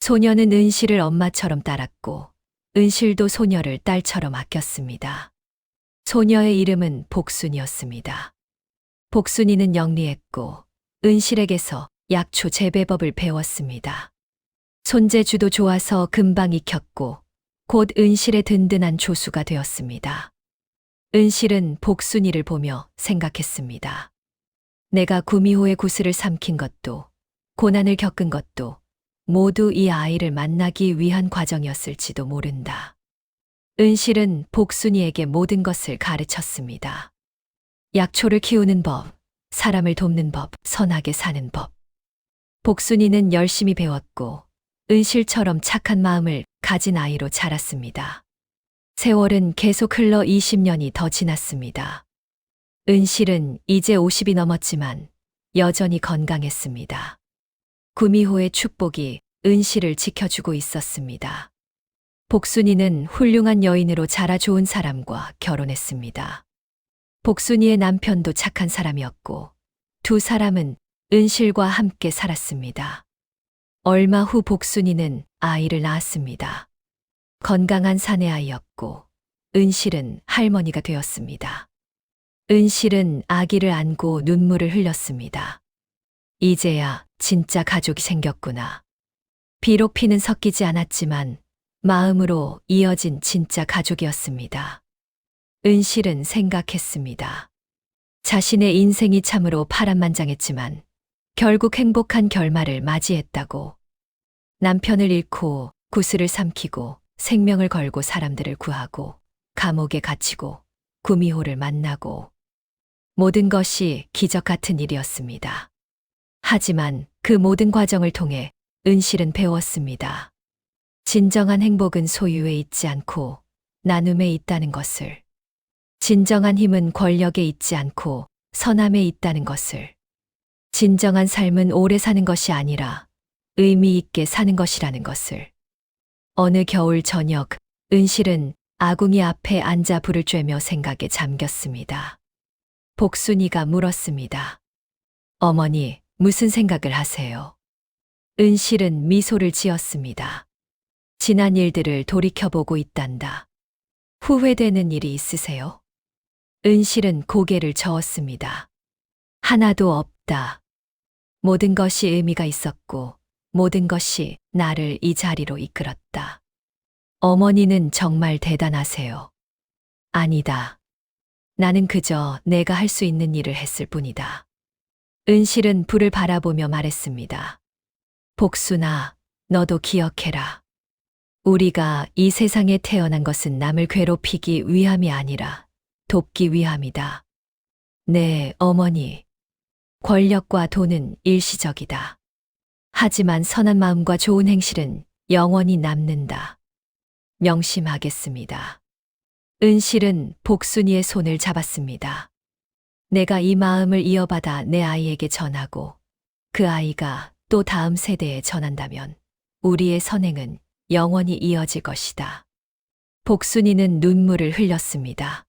소녀는 은실을 엄마처럼 따랐고 은실도 소녀를 딸처럼 아꼈습니다. 소녀의 이름은 복순이었습니다. 복순이는 영리했고 은실에게서 약초 재배법을 배웠습니다. 손재주도 좋아서 금방 익혔고 곧 은실의 든든한 조수가 되었습니다. 은실은 복순이를 보며 생각했습니다. 내가 구미호의 구슬을 삼킨 것도 고난을 겪은 것도 모두 이 아이를 만나기 위한 과정이었을지도 모른다. 은실은 복순이에게 모든 것을 가르쳤습니다. 약초를 키우는 법, 사람을 돕는 법, 선하게 사는 법. 복순이는 열심히 배웠고 은실처럼 착한 마음을 가진 아이로 자랐습니다. 세월은 계속 흘러 20년이 더 지났습니다. 은실은 이제 50이 넘었지만 여전히 건강했습니다. 구미호의 축복이 은실을 지켜주고 있었습니다. 복순이는 훌륭한 여인으로 자라 좋은 사람과 결혼했습니다. 복순이의 남편도 착한 사람이었고 두 사람은 은실과 함께 살았습니다. 얼마 후 복순이는 아이를 낳았습니다. 건강한 사내아이였고 은실은 할머니가 되었습니다. 은실은 아기를 안고 눈물을 흘렸습니다. 이제야 진짜 가족이 생겼구나. 비록 피는 섞이지 않았지만 마음으로 이어진 진짜 가족이었습니다. 은실은 생각했습니다. 자신의 인생이 참으로 파란만장했지만 결국 행복한 결말을 맞이했다고. 남편을 잃고 구슬을 삼키고 생명을 걸고 사람들을 구하고 감옥에 갇히고 구미호를 만나고 모든 것이 기적 같은 일이었습니다. 하지만 그 모든 과정을 통해 은실은 배웠습니다. 진정한 행복은 소유에 있지 않고 나눔에 있다는 것을. 진정한 힘은 권력에 있지 않고 선함에 있다는 것을. 진정한 삶은 오래 사는 것이 아니라 의미 있게 사는 것이라는 것을. 어느 겨울 저녁, 은실은 아궁이 앞에 앉아 불을 쬐며 생각에 잠겼습니다. 복순이가 물었습니다. 어머니, 무슨 생각을 하세요? 은실은 미소를 지었습니다. 지난 일들을 돌이켜보고 있단다. 후회되는 일이 있으세요? 은실은 고개를 저었습니다. 하나도 없다. 모든 것이 의미가 있었고 모든 것이 나를 이 자리로 이끌었다. 어머니는 정말 대단하세요. 아니다. 나는 그저 내가 할 수 있는 일을 했을 뿐이다. 은실은 불을 바라보며 말했습니다. 복순아, 너도 기억해라. 우리가 이 세상에 태어난 것은 남을 괴롭히기 위함이 아니라 돕기 위함이다. 네, 어머니. 권력과 돈은 일시적이다. 하지만 선한 마음과 좋은 행실은 영원히 남는다. 명심하겠습니다. 은실은 복순이의 손을 잡았습니다. 내가 이 마음을 이어받아 내 아이에게 전하고 그 아이가 또 다음 세대에 전한다면 우리의 선행은 영원히 이어질 것이다. 복순이는 눈물을 흘렸습니다.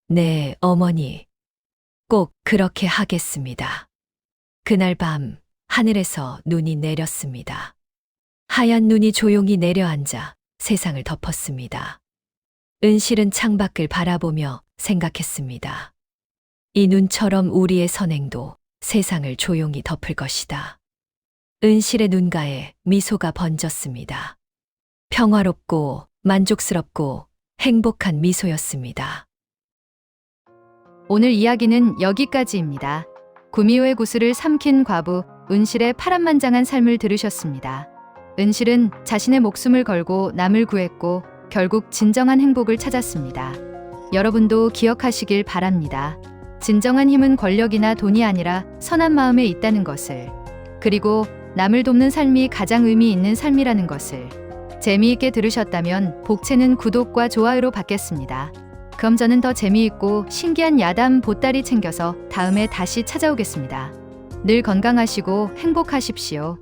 네, 어머니. 꼭 그렇게 하겠습니다. 그날 밤 하늘에서 눈이 내렸습니다. 하얀 눈이 조용히 내려앉아 세상을 덮었습니다. 은실은 창밖을 바라보며 생각했습니다. 이 눈처럼 우리의 선행도 세상을 조용히 덮을 것이다. 은실의 눈가에 미소가 번졌습니다. 평화롭고 만족스럽고 행복한 미소였습니다. 오늘 이야기는 여기까지입니다. 구미호의 구슬을 삼킨 과부 은실의 파란만장한 삶을 들으셨습니다. 은실은 자신의 목숨을 걸고 남을 구했고 결국 진정한 행복을 찾았습니다. 여러분도 기억하시길 바랍니다. 진정한 힘은 권력이나 돈이 아니라 선한 마음에 있다는 것을, 그리고 남을 돕는 삶이 가장 의미 있는 삶이라는 것을. 재미있게 들으셨다면 복채는 구독과 좋아요로 받겠습니다. 그럼 저는 더 재미있고 신기한 야담 보따리 챙겨서 다음에 다시 찾아오겠습니다. 늘 건강하시고 행복하십시오.